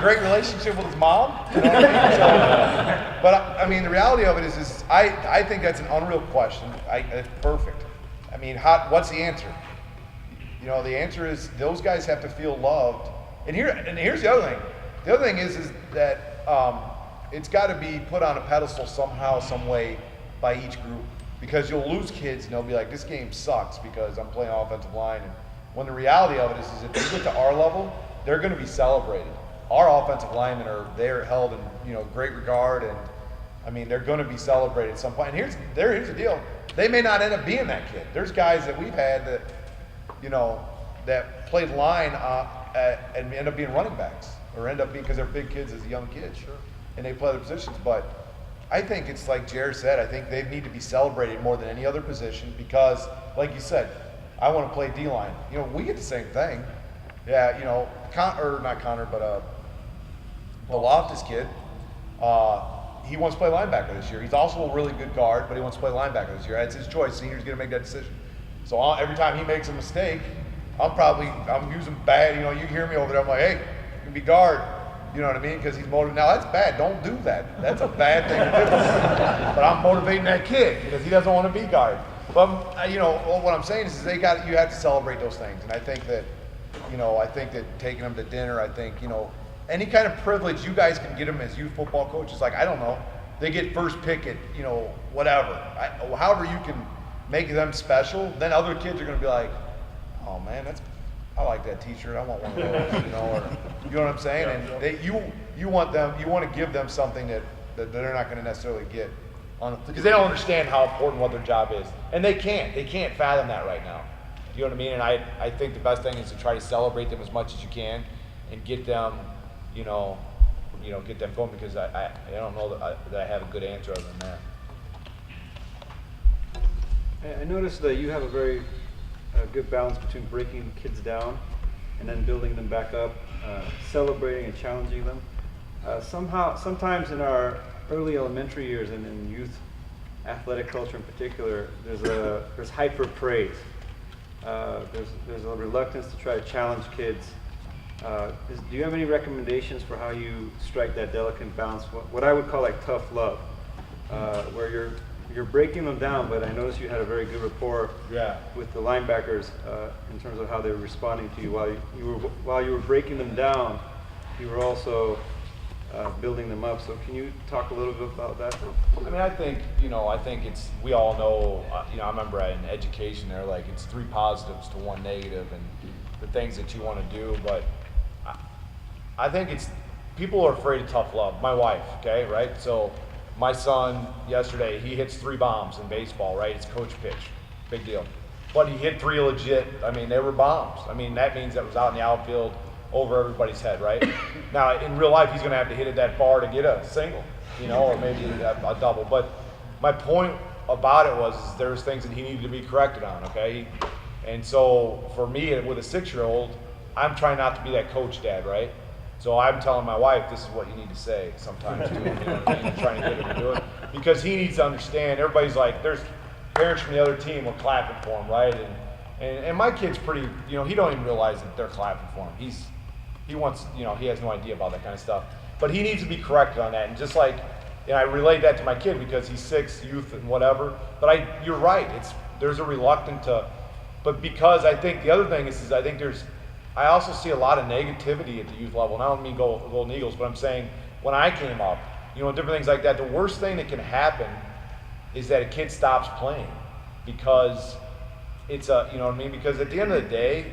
S3: great relationship with his mom. But the reality of it is I think that's an unreal question. It's perfect. What's the answer? The answer is those guys have to feel loved. And here's the other thing. The other thing is that it's got to be put on a pedestal somehow, some way by each group. Because you'll lose kids and they'll be like, this game sucks because I'm playing offensive line. And when the reality of it is if they get to our level, they're going to be celebrated. Our offensive linemen they're held in great regard, and they're going to be celebrated at some point. And here's the deal: they may not end up being that kid. There's guys that we've had that that played line and end up being running backs, or end up being because they're big kids as young kids, sure, and they play other positions. But I think it's like Jared said. I think they need to be celebrated more than any other position because, like you said, I want to play D-line. We get the same thing. Yeah, not Connor, but the Loftus kid. He wants to play linebacker this year. He's also a really good guard, but he wants to play linebacker this year. That's his choice. Senior's going to make that decision. So every time he makes a mistake, I'm using bad. You hear me over there. I'm like, hey, you can be guard. You know what I mean? Because he's motivated. Now that's bad. Don't do that. That's a bad thing to do. But I'm motivating that kid because he doesn't want to be guard. But what I'm saying is you have to celebrate those things. And I think that taking them to dinner, any kind of privilege you guys can get them as youth football coaches. Like, I don't know, they get first pick at whatever. However you can make them special, then other kids are going to be like, oh man, I like that T-shirt. I want one of those. Or, you know what I'm saying? And you want to give them something that they're not going to necessarily get because they don't understand how important what their job is, and they can't fathom that right now. You know what I mean? And I think the best thing is to try to celebrate them as much as you can and get them, get them going because I don't know that I have a good answer other than that.
S7: I noticed that you have a very good balance between breaking kids down and then building them back up, celebrating and challenging them. Sometimes in our early elementary years and in youth athletic culture in particular, there's hyper praise. There's a reluctance to try to challenge kids. Do you have any recommendations for how you strike that delicate balance? What I would call like tough love, where you're you're breaking them down, but I noticed you had a very good rapport
S3: Yeah.
S7: with the linebackers in terms of how they were responding to you while you were breaking them down. You were also building them up. So can you talk a little bit about that?
S3: I mean, I think it's, we all know, I remember in education there, like, it's 3 positives to 1 negative and the things that you want to do, but I think it's, people are afraid of tough love. My wife, okay, right? So my son yesterday, he hits 3 bombs in baseball, right? It's coach pitch, big deal. But he hit 3 legit, I mean, they were bombs. I mean, that means that was out in the outfield over everybody's head, right? Now, in real life, he's going to have to hit it that far to get a single, or maybe a double. But my point about it was there's things that he needed to be corrected on, okay? And so for me, with a 6-year-old, I'm trying not to be that coach dad, right? So I'm telling my wife, this is what you need to say sometimes to him, I'm trying to get him to do it. Because he needs to understand, everybody's like, there's parents from the other team were clapping for him, right? And my kid's pretty, he don't even realize that they're clapping for him. He wants, he has no idea about that kind of stuff. But he needs to be corrected on that. And just like, I relate that to my kid because he's 6, youth and whatever. But you're right, there's a reluctance to, but because I think the other thing is I think I also see a lot of negativity at the youth level. And I don't mean Golden Eagles, but I'm saying when I came up, different things like that, the worst thing that can happen is that a kid stops playing because it's because at the end of the day,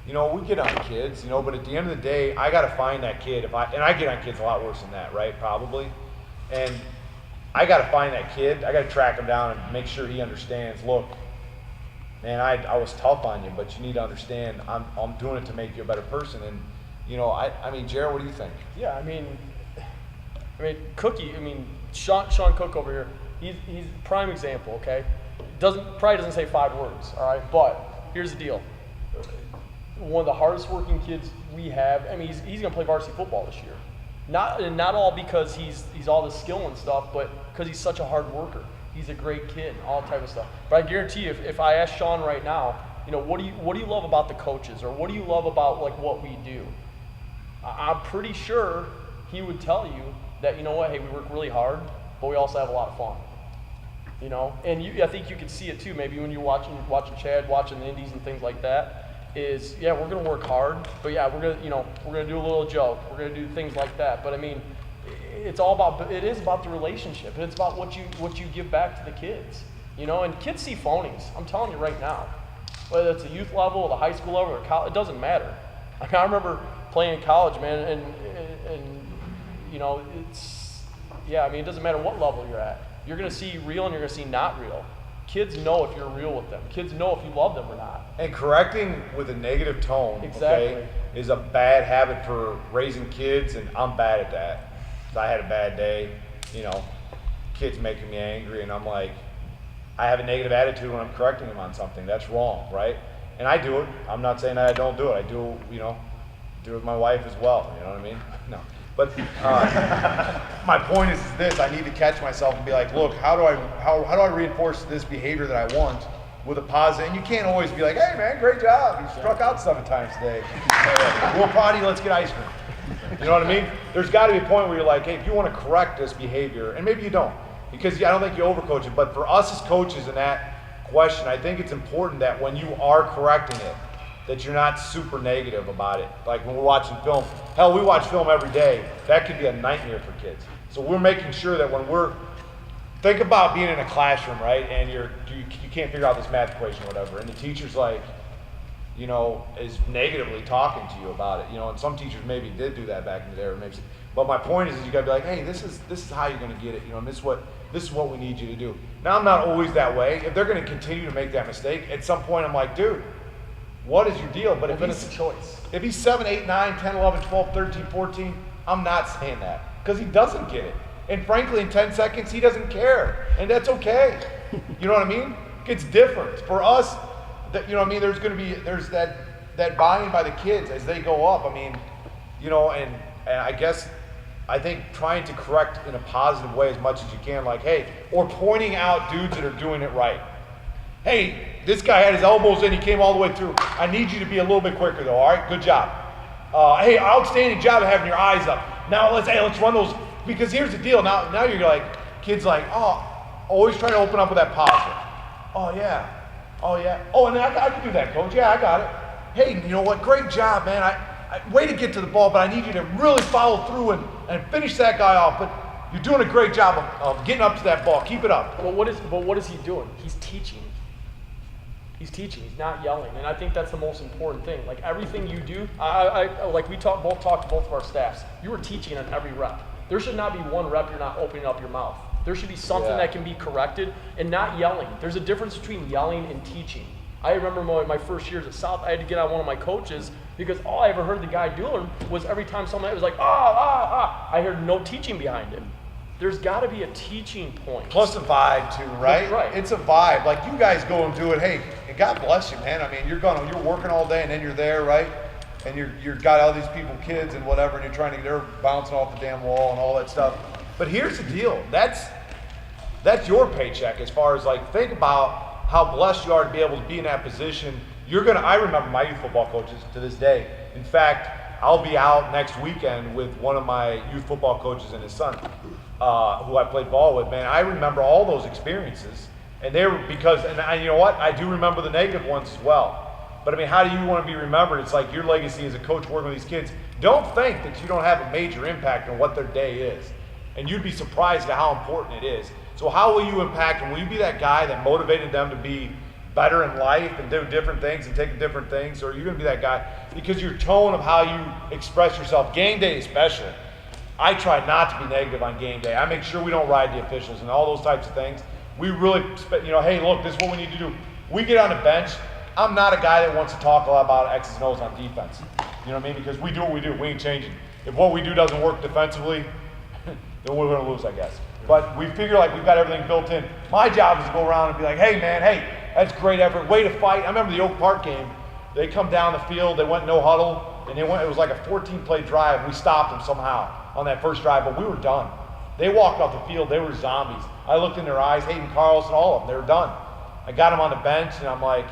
S3: we get on kids, but at the end of the day, I got to find that kid. And I get on kids a lot worse than that, right? Probably. And I got to find that kid. I got to track him down and make sure he understands, look, man, I was tough on you, but you need to understand I'm doing it to make you a better person. And, I mean, Jared, what do you think?
S2: Yeah, I mean, Cookie, Sean Cook over here, he's a prime example, okay? Probably doesn't say 5 words, all right? But here's the deal. One of the hardest working kids we have, he's going to play varsity football this year. Not all because he's all this skill and stuff, but because he's such a hard worker. He's a great kid, all type of stuff. But I guarantee you, if I ask Sean right now, what do you love about the coaches, or what do you love about what we do? I'm pretty sure he would tell you that hey, we work really hard, but we also have a lot of fun. And I think you could see it too. Maybe when you're watching Chad, watching the indies and things like that. We're gonna work hard, but we're gonna do a little joke. We're gonna do things like that. But it is about the relationship. It's about what you give back to the kids. And kids see phonies. I'm telling you right now, whether it's a youth level, or the high school level, or college, it doesn't matter. I remember playing in college, man, and it doesn't matter what level you're at. You're gonna see real and you're gonna see not real. Kids know if you're real with them. Kids know if you love them or not.
S3: And correcting with a negative tone,
S2: Exactly.
S3: is a bad habit for raising kids, and I'm bad at that. So I had a bad day, kids making me angry, and I'm like, I have a negative attitude when I'm correcting them on something. That's wrong, right? And I do it. I'm not saying that I don't do it. I do it with my wife as well. You know what I mean? No. But my point is this: I need to catch myself and be like, look, how do I reinforce this behavior that I want with a positive? And you can't always be like, hey man, great job, you struck out 7 times today. We'll potty, let's get ice cream. You know what I mean? There's got to be a point where you're like, hey, if you want to correct this behavior, and maybe you don't, because I don't think you overcoach it. But for us as coaches in that question, I think it's important that when you are correcting it, that you're not super negative about it. Like when we're watching film, hell, we watch film every day. That could be a nightmare for kids. So we're making sure that when think about being in a classroom, right? And you can't figure out this math equation or whatever, and the teacher's like, is negatively talking to you about it. And some teachers maybe did do that back in the day, or maybe. But my point is you got to be like, hey, this is how you're going to get it. This is what we need you to do. Now I'm not always that way. If they're going to continue to make that mistake, at some point I'm like, dude, what is your deal? But if
S2: it's a choice.
S3: If he's 7, 8, 9, 10, 11, 12, 13, 14, I'm not saying that because he doesn't get it. And frankly, in 10 seconds, he doesn't care. And that's okay. You know what I mean? It's different. For us, there's that buy-in by the kids as they go up. And I guess I think trying to correct in a positive way as much as you can, like, hey, or pointing out dudes that are doing it right. Hey, this guy had his elbows in, he came all the way through. I need you to be a little bit quicker though, all right? Good job. Hey, outstanding job of having your eyes up. Now let's run those, because here's the deal. Now you're like, kids like, oh, always try to open up with that positive. Oh yeah, oh yeah, oh and I can do that, coach. Yeah, I got it. Hey, you know what? Great job, man. I way to get to the ball, but I need you to really follow through and finish that guy off. But you're doing a great job of getting up to that ball. Keep it up.
S2: But what is he doing? He's teaching. He's teaching. He's not yelling, and I think that's the most important thing. Like everything you do, like we talked to both of our staffs. You were teaching on every rep. There should not be one rep you're not opening up your mouth. There should be something that can be corrected and not yelling. There's a difference between yelling and teaching. I remember my first years at South, I had to get on one of my coaches because all I ever heard the guy doing was every time someone was like, I heard no teaching behind him. There's got to be a teaching point.
S3: Plus a vibe too, right?
S2: Right.
S3: It's a vibe. Like you guys go and do it. Hey, and God bless you, man. I mean, you're working all day and then you're there, right? And you've got all these people, kids and whatever, and you're trying to they're bouncing off the damn wall and all that stuff. But here's the deal. That's your paycheck as far as like think about how blessed you are to be able to be in that position. I remember my youth football coaches to this day. In fact, I'll be out next weekend with one of my youth football coaches and his son, who I played ball with. Man, I remember all those experiences, and you know what? I do remember the negative ones as well. But I mean, how do you want to be remembered? It's like your legacy as a coach working with these kids. Don't think that you don't have a major impact on what their day is, and you'd be surprised at how important it is. So how will you impact them? Will you be that guy that motivated them to be better in life and do different things and take different things? Or are you going to be that guy? Because your tone of how you express yourself, game day especially, I try not to be negative on game day. I make sure we don't ride the officials and all those types of things. We really, hey, look, this is what we need to do. We get on the bench. I'm not a guy that wants to talk a lot about X's and O's on defense. You know what I mean? Because we do what we do. We ain't changing. If what we do doesn't work defensively, then we're going to lose, I guess. But we figure like we've got everything built in. My job is to go around and be like, hey, man, hey, that's great effort. Way to fight. I remember the Oak Park game. They come down the field. They went no huddle. And it was like a 14-play drive. We stopped them somehow on that first drive, but we were done. They walked off the field. They were zombies. I looked in their eyes, Hayden Carlson, all of them. They were done. I got them on the bench, and I'm like,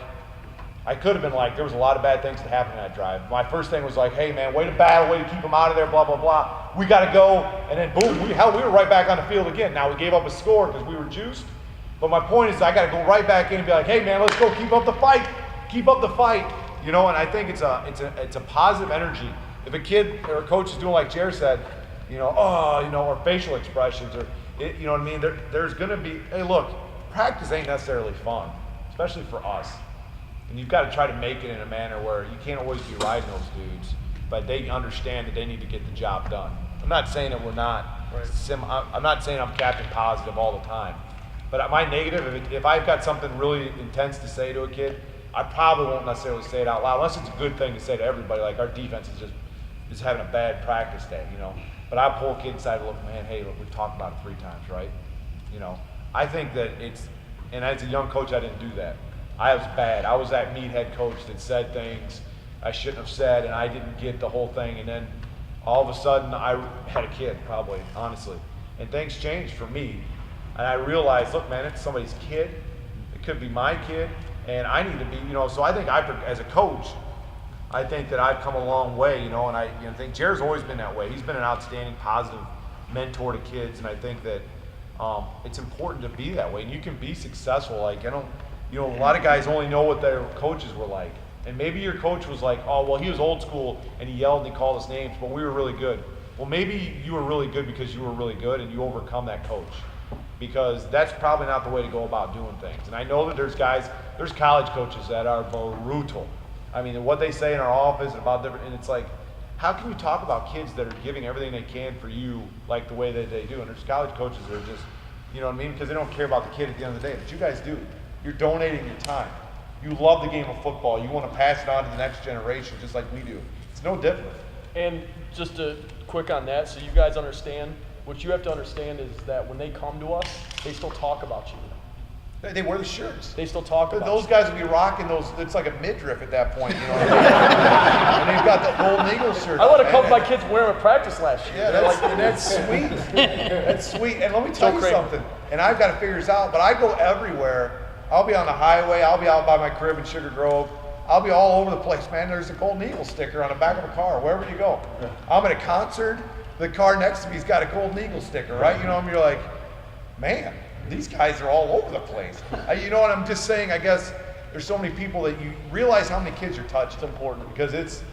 S3: I could have been like, there was a lot of bad things that happened in that drive. My first thing was like, hey, man, way to battle, way to keep them out of there, blah, blah, blah. We got to go. And then, boom, we were right back on the field again. Now, we gave up a score because we were juiced. But my point is I got to go right back in and be like, hey, man, let's go keep up the fight. Keep up the fight. You know, and I think it's a positive energy. If a kid or a coach is doing like Jer said, or facial expressions, or, you know what I mean? There's going to be, hey, look, practice ain't necessarily fun, especially for us. And you've got to try to make it in a manner where you can't always be riding those dudes, but they understand that they need to get the job done. I'm not saying that we're not. Right. I'm not saying I'm Captain Positive all the time. But my negative, if I've got something really intense to say to a kid, I probably won't necessarily say it out loud, unless it's a good thing to say to everybody, like our defense is having a bad practice day, you know. But I'll pull a kid aside and look, man, hey, look, we've talked about it 3 times, right? You know, I think that and as a young coach, I didn't do that. I was bad. I was that meathead coach that said things I shouldn't have said, and I didn't get the whole thing. And then all of a sudden, I had a kid, probably, honestly. And things changed for me. And I realized, look, man, it's somebody's kid. It could be my kid. And I need to be, so I think as a coach, I think that I've come a long way, and I think Jared's always been that way. He's been an outstanding, positive mentor to kids, and I think that it's important to be that way. And you can be successful. Like, a lot of guys only know what their coaches were like. And maybe your coach was like, oh, well, he was old school and he yelled and he called us names, but we were really good. Well, maybe you were really good because you were really good and you overcome that coach. Because that's probably not the way to go about doing things. And I know that there's college coaches that are brutal. I mean, what they say in our office about different, and it's like, how can you talk about kids that are giving everything they can for you like the way that they do? And there's college coaches that are just, you know what I mean? Because they don't care about the kid at the end of the day, but you guys do. You're donating your time. You love the game of football. You want to pass it on to the next generation just like we do. It's no different.
S2: And just to quick on that, so you guys understand, what you have to understand is that when they come to us, they still talk about you.
S3: They wear the shirts.
S2: They still talk about
S3: those
S2: you.
S3: guys will be rocking those. It's like a midriff at that point, you know what I mean? And they've got the Golden Eagle shirt.
S2: I let a couple of my kids wear them at practice last year.
S3: Yeah, that's sweet. That's sweet. And let me tell you something. And I've got to figure this out, but I go everywhere. I'll be on the highway. I'll be out by my crib in Sugar Grove. I'll be all over the place, man. There's a Golden Eagle sticker on the back of a car, wherever you go. I'm at a concert. The car next to me's got a Golden Eagle sticker, right? You're like, man, these guys are all over the place. You know what I'm just saying? I guess there's so many people that you realize how many kids you're touched.
S2: It's important.
S3: Because it's,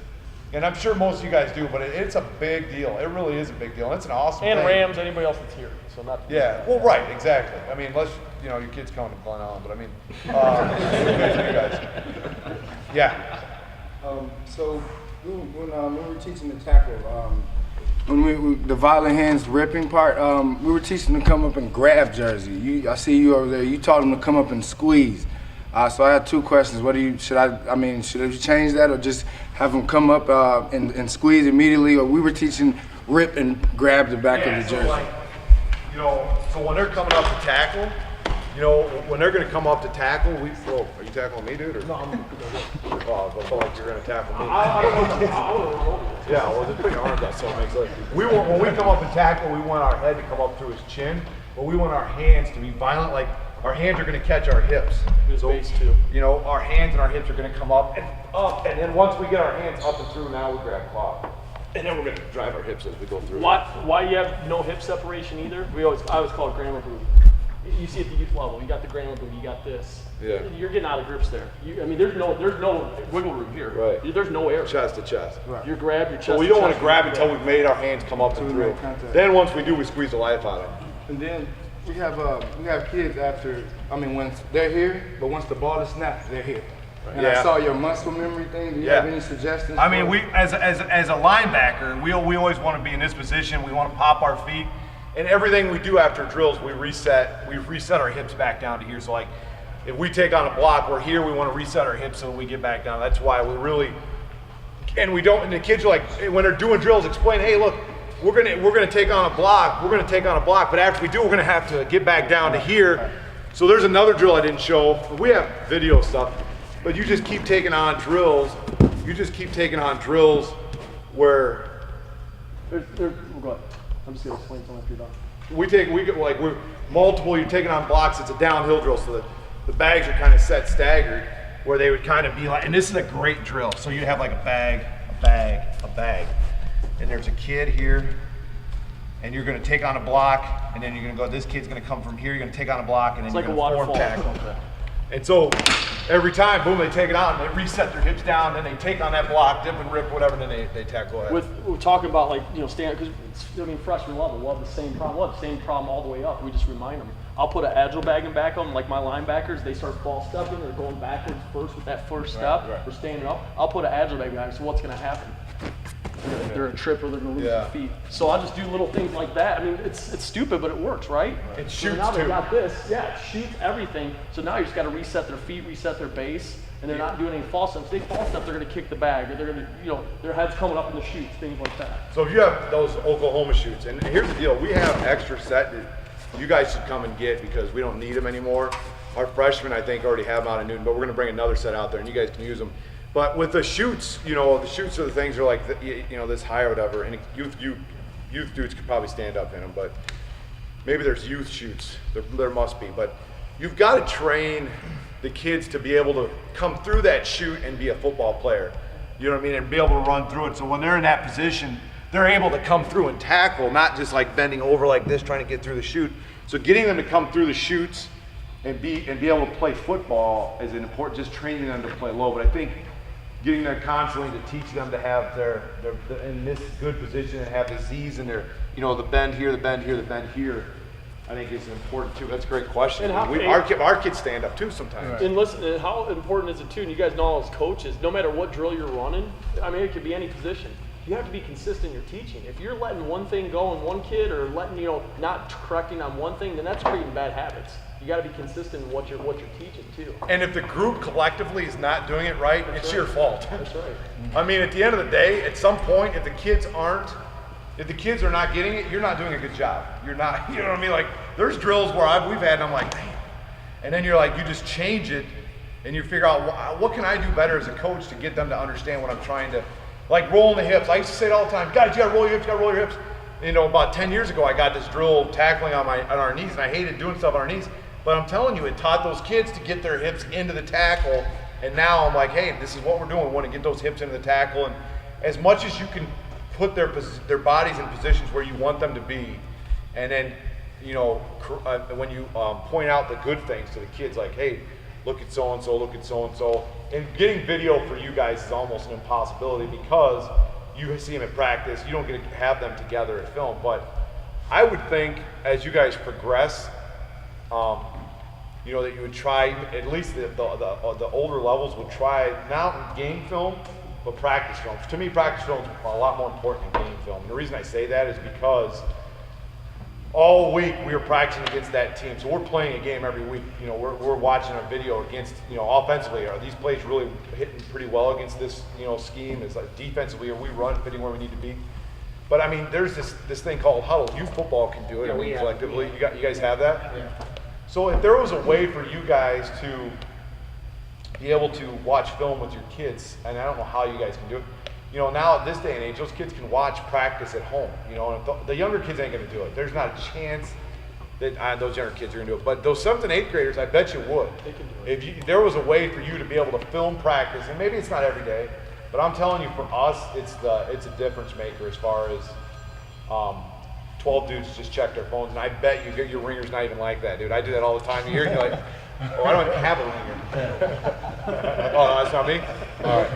S3: and I'm sure most of you guys do, but it's a big deal. It really is a big deal. And it's an awesome
S2: And
S3: thing.
S2: Rams, anybody else that's here. So not.
S3: Yeah, well, right, exactly. I mean, unless, you know, your kid's coming to Glen Ellen, but I mean, you guys. Yeah.
S8: So when we were teaching the tackle, when we the violent hands ripping part, we were teaching them to come up and grab jersey. I see you over there. You taught them to come up and squeeze. So I had two questions. What do you should you change that or just have them come up and squeeze immediately? Or we were teaching rip and grab the back of the jersey.
S3: So like, you know, so when they're coming up to tackle, you know, when they're going to come up to tackle, are you tackling me, dude? Or? No, I feel like you're going to tackle me. Yeah, well, just put your arms out so it makes sense. When we come up and tackle, we want our head to come up through his chin, but we want our hands to be violent. Like our hands are going to catch our hips.
S2: So, base too.
S3: You know, our hands and our hips are going to come up, and then once we get our hands up and through, now we grab cloth. And then we're going to drive our hips as we go through.
S2: Why you have no hip separation either? I always call it grandma booty. You see at the youth level, you got the grandma booty, you got this.
S3: Yeah.
S2: You're getting out of grips there. There's no wiggle room here.
S3: Right.
S2: There's no air.
S3: Chest to chest.
S8: Right.
S2: You grab your chest.
S3: So we don't want to grab until we've made our hands come up and
S8: we
S3: through.
S8: make contact.
S3: Then once we do, we squeeze the life out of them.
S8: And then we have kids after. When they're here, but once the ball is snapped, they're here. And
S3: Yeah.
S8: I saw your muscle memory thing. Do you have any suggestions?
S3: I mean, we as a linebacker, we always want to be in this position. We want to pop our feet, and everything we do after drills, we reset our hips back down to here. So like, if we take on a block, we're here. We want to reset our hips so we get back down. That's why we really, and we don't. And the kids are like, when they're doing drills, explain, hey, look, we're gonna take on a block. We're gonna take on a block, but after we do, we're gonna have to get back down to here. So there's another drill I didn't show. We have video stuff. But you just keep taking on drills. You just keep taking on drills where
S2: Go ahead. I'm just gonna explain something after you're done.
S3: we're multiple. You're taking on blocks. It's a downhill drill, so the bags are kind of set staggered, where they would kind of be like. And this is a great drill. So you have like a bag, and there's a kid here, and you're going to take on a block, and then you're going to go. This kid's going to come from here. You're going to take on a block, and then
S2: It's
S3: you're
S2: like a
S3: going to form
S2: waterfall.
S3: tackle. And so every time, boom, they take it on, they reset their hips down, then they take on that block, dip and rip, whatever, and then they tackle it.
S2: We're talking about stand because freshman level, we'll have the same problem. We'll have the same problem all the way up. We just remind them. I'll put an agile bag in back of them, like my linebackers. They start ball stepping or going backwards first with that first step.
S3: right.
S2: We're standing up. I'll put an agile bag back. So what's going to happen? They're a trip or they're going to lose their feet. So I'll just do little things like that. I mean, it's stupid, but it works, right?
S3: It
S2: So
S3: shoots
S2: now they
S3: too.
S2: got this. Yeah, it shoots everything. So now you just got to reset their feet, reset their base, and they're not doing any false steps. If they false step, they're going to kick the bag, or they're going to, their head's coming up in the chutes, things like that.
S3: So if you have those Oklahoma shoots, and here's the deal, we have extra set that you guys should come and get because we don't need them anymore. Our freshmen, I think, already have them out of Newton, but we're going to bring another set out there, and you guys can use them. But with the shoots, the shoots are the things are like, this high or whatever, and youth dudes could probably stand up in them, but maybe there's youth shoots, there must be, but you've got to train the kids to be able to come through that shoot and be a football player, you know what I mean, and be able to run through it. So when they're in that position, they're able to come through and tackle, not just like bending over like this trying to get through the shoot. So getting them to come through the shoots and be able to play football is important, just training them to play low. But I think getting there constantly to teach them to have their in this good position and have the Z's in their, the bend here, the bend here, the bend here, I think is important too. That's a great question.
S2: And
S3: Our kids stand up too sometimes.
S2: And listen, and how important is it too? And you guys know as coaches, no matter what drill you're running, I mean, it could be any position. You have to be consistent in your teaching. If you're letting one thing go in one kid or letting, not correcting on one thing, then that's creating bad habits. You got to be consistent in what you're teaching too.
S3: And if the group collectively is not doing it right, it's your fault.
S2: That's right.
S3: I mean, at the end of the day, at some point, if the kids are not getting it, you're not doing a good job. You're not, you know what I mean? Like, there's drills where we've had, and I'm like, damn. And then you're like, you just change it, and you figure out, what can I do better as a coach to get them to understand what I'm trying to, like rolling the hips. I used to say it all the time, guys, you gotta roll your hips, you gotta roll your hips. About 10 years ago, I got this drill tackling on our knees, and I hated doing stuff on our knees. But I'm telling you, it taught those kids to get their hips into the tackle. And now I'm like, hey, this is what we're doing. We want to get those hips into the tackle. And as much as you can put their bodies in positions where you want them to be, and then, when you point out the good things to the kids, like, hey, look at so and so, look at so and so, and getting video for you guys is almost an impossibility because you see them at practice. You don't get to have them together at film, but I would think as you guys progress, that you would try, at least the older levels would try, not game film, but practice film. To me, practice film is a lot more important than game film. And the reason I say that is because all week we were practicing against that team. So we're playing a game every week. We're watching a video against, offensively, are these plays really hitting pretty well against this, scheme? Is like defensively, are we run fitting where we need to be? But I mean, there's this thing called huddle. Youth football can do it.
S4: Yeah,
S3: Collectively, you guys have that?
S4: Yeah.
S3: So if there was a way for you guys to be able to watch film with your kids, and I don't know how you guys can do it. Now at this day and age, those kids can watch practice at home. And the younger kids ain't going to do it. There's not a chance that those younger kids are going to do it. But those 7th and 8th graders, I bet you would.
S2: They can do it.
S3: If there was a way for you to be able to film practice, and maybe it's not every day, but I'm telling you, for us, it's a difference maker as far as 12 dudes just check their phones, and I bet you your ringer's not even like that, dude. I do that all the time. You're like, oh, I don't even have a ringer. Oh, no, that's not me? All right.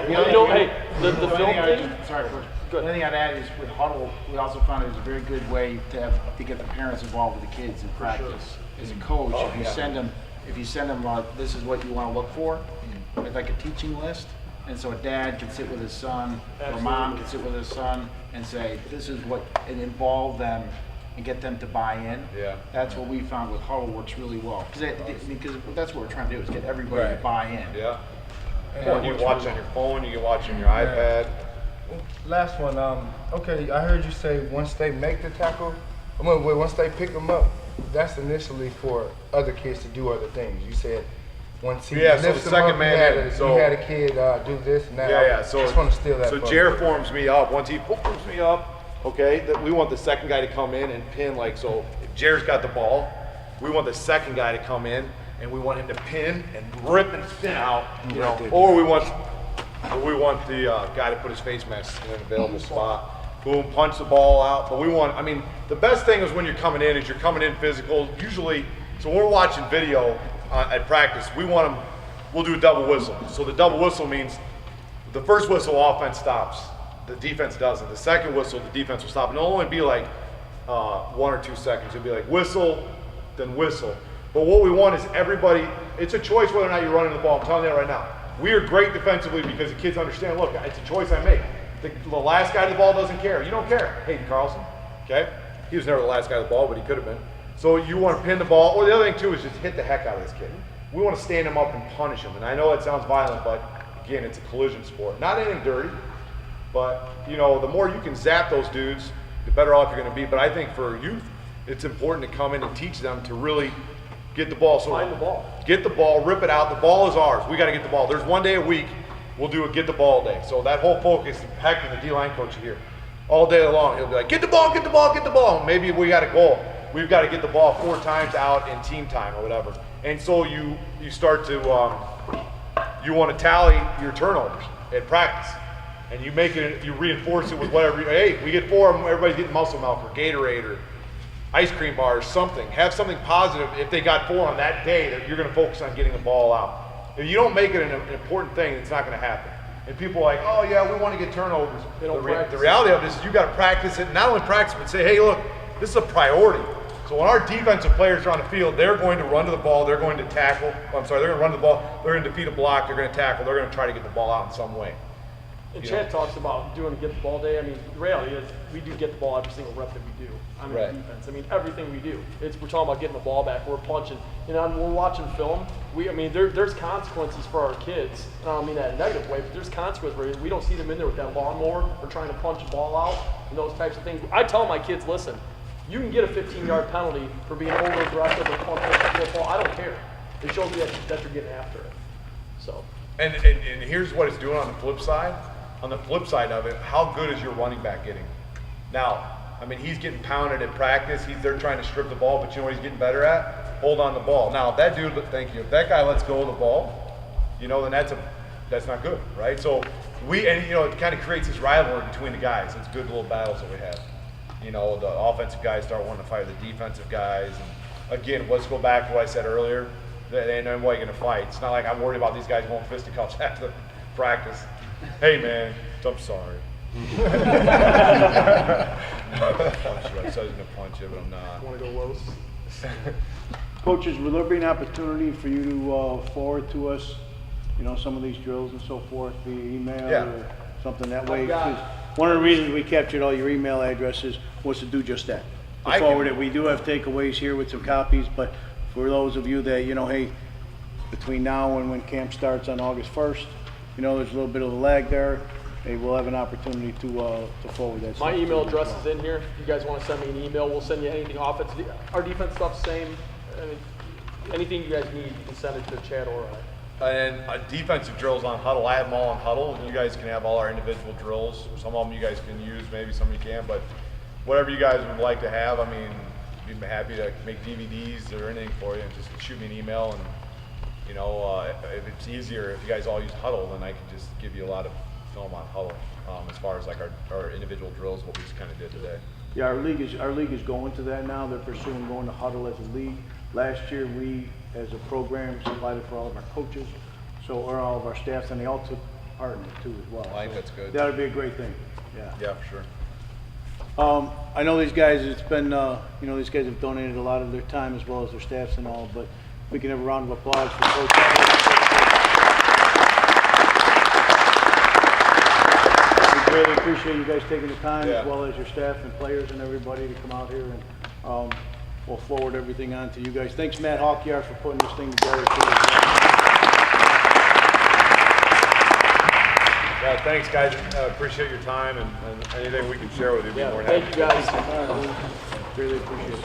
S2: Hey, the film thing.
S4: Sorry, first. The only thing I'd add is with huddle, we also found it was a very good way to get the parents involved with the kids in practice. As a coach, if you send them, this is what you want to look for, with like a teaching list. And so a dad can sit with his son, or mom can sit with his son and say, this is what, and involve them and get them to buy in.
S3: Yeah.
S4: That's what we found with huddle works really well. Because that's what we're trying to do, is get everybody to buy in.
S3: Yeah. And you can watch on your phone, you can watch on your iPad.
S8: Last one. Okay, I heard you say once they make the tackle, once they pick them up, that's initially for other kids to do other things. You said once he
S3: Yeah, so
S8: lifts
S3: the
S8: them
S3: second
S8: up,
S3: man
S8: you
S3: in,
S8: had a kid do this and that.
S3: Yeah.
S8: I
S3: So
S8: just want to steal that.
S3: So
S8: from
S3: Jer
S8: you.
S3: forms me up. Once he forms me up, okay, that we want the second guy to come in and pin. Like, so if Jer's got the ball, we want the second guy to come in and we want him to pin and rip and spin out. Or we want the guy to put his face mask in an available spot. Boom, punch the ball out. But the best thing is when you're coming in, physical. Usually, so when we're watching video at practice, we'll do a double whistle. So the double whistle means the first whistle, offense stops. The defense doesn't. The second whistle, the defense will stop. And it'll only be like 1 or 2 seconds. It'll be like whistle, then whistle. But what we want is everybody, it's a choice whether or not you're running the ball. I'm telling you that right now. We are great defensively because the kids understand, look, it's a choice I make. The last guy to the ball doesn't care. You don't care. Hayden Carlson, okay? He was never the last guy to the ball, but he could have been. So you want to pin the ball, or the other thing too is just hit the heck out of this kid. We want to stand him up and punish him. And I know it sounds violent, but again, it's a collision sport. Not anything dirty, but the more you can zap those dudes, the better off you're going to be. But I think for youth, it's important to come in and teach them to really get the ball. So
S2: Find the ball.
S3: Get the ball, rip it out. The ball is ours. We got to get the ball. There's one day a week we'll do a get the ball day. So that whole focus, heck, the D-line coach here, all day long, he'll be like, get the ball, get the ball, get the ball. Maybe we got a goal. We've got to get the ball 4 times out in team time or whatever. And so you start to, you want to tally your turnovers at practice. And you reinforce it with whatever, hey, we get 4 of them, everybody's getting muscle milk or Gatorade or ice cream bars, something. Have something positive if they got 4 on that day that you're going to focus on getting the ball out. If you don't make it an important thing, it's not going to happen. And people are like, oh yeah, we want to get turnovers. The reality of this is you got to practice it. Not only practice, but say, hey, look, this is a priority. So when our defensive players are on the field, they're going to run to the ball, they're going to tackle. They're going to run to the ball, they're going to defeat a block, they're going to tackle, they're going to try to get the ball out in some way.
S2: And Chad talks about doing a get the ball day. The reality is we do get the ball every single rep that we do on the defense. Everything we do. We're talking about getting the ball back. We're punching. We're watching film. There's consequences for our kids. I don't mean that in a negative way, but there's consequences where we don't see them in there with that lawnmower or trying to punch the ball out and those types of things. I tell my kids, listen, you can get a 15-yard penalty for being over-aggressive or punching the football. I don't care. It shows me that you're getting after it. So.
S3: And here's what it's doing on the flip side. On the flip side of it, how good is your running back getting? Now, he's getting pounded at practice. They're trying to strip the ball, but you know what he's getting better at? Hold on the ball. Now, if that dude, if that guy lets go of the ball, then that's not good, right? So it kind of creates this rivalry between the guys. It's good little battles that we have. You know, the offensive guys start wanting to fight the defensive guys. And again, let's go back to what I said earlier. They ain't nobody gonna fight. It's not like I'm worried about these guys going fisticuffs after practice. Hey man, I'm sorry. I said I was gonna punch you, but I'm not.
S2: Want to go Los?
S1: Coaches, will there be an opportunity for you to forward to us, you know, some of these drills and so forth via email
S3: Yeah.
S1: or something that way? 'Cause one of the reasons we captured all your email addresses was to do just that. To
S3: I can-
S1: forward it. We do have takeaways here with some copies, but for those of you that, you know, hey, between now and when camp starts on August 1st, you know, there's a little bit of a lag there. Hey, we'll have an opportunity to forward that.
S2: My
S1: stuff
S2: email
S1: to you as
S2: address
S1: well.
S2: is in here. If you guys want to send me an email, we'll send you anything offensive. Our defense stuff's same. I mean, anything you guys need, you can send it to Chad or I.
S3: And defensive drills on Huddle. I have them all on Huddle. You guys can have all our individual drills. Some of them you guys can use, maybe some you can't, but whatever you guys would like to have, I mean, we'd be happy to make DVDs or anything for you. Just shoot me an email, and you know, if it's easier, if you guys all use Huddle, then I can just give you a lot of film on Huddle as far as like our individual drills, what we just kind of did today.
S1: Yeah, our league is going to that now. They're pursuing going to Huddle as a league. Last year, we, as a program, supplied it for all of our coaches, or all of our staffs, and they all took part in it too as well.
S3: I think that's good.
S1: That would be a great thing, yeah.
S3: Yeah, for sure.
S1: I know these guys, it's been, you know, these guys have donated a lot of their time as well as their staffs and all, but we can have a round of applause for Coach Ellis. We really appreciate you guys taking the time,
S3: Yeah.
S1: as well as your staff and players and everybody to come out here, and we'll forward everything on to you guys. Thanks, Matt Hawkyard, for putting this thing together too.
S3: Yeah, thanks guys. Appreciate your time and anything we can share with you. Be more than
S2: Thank
S3: happy
S2: you
S3: to.
S2: guys.
S1: Really appreciate it.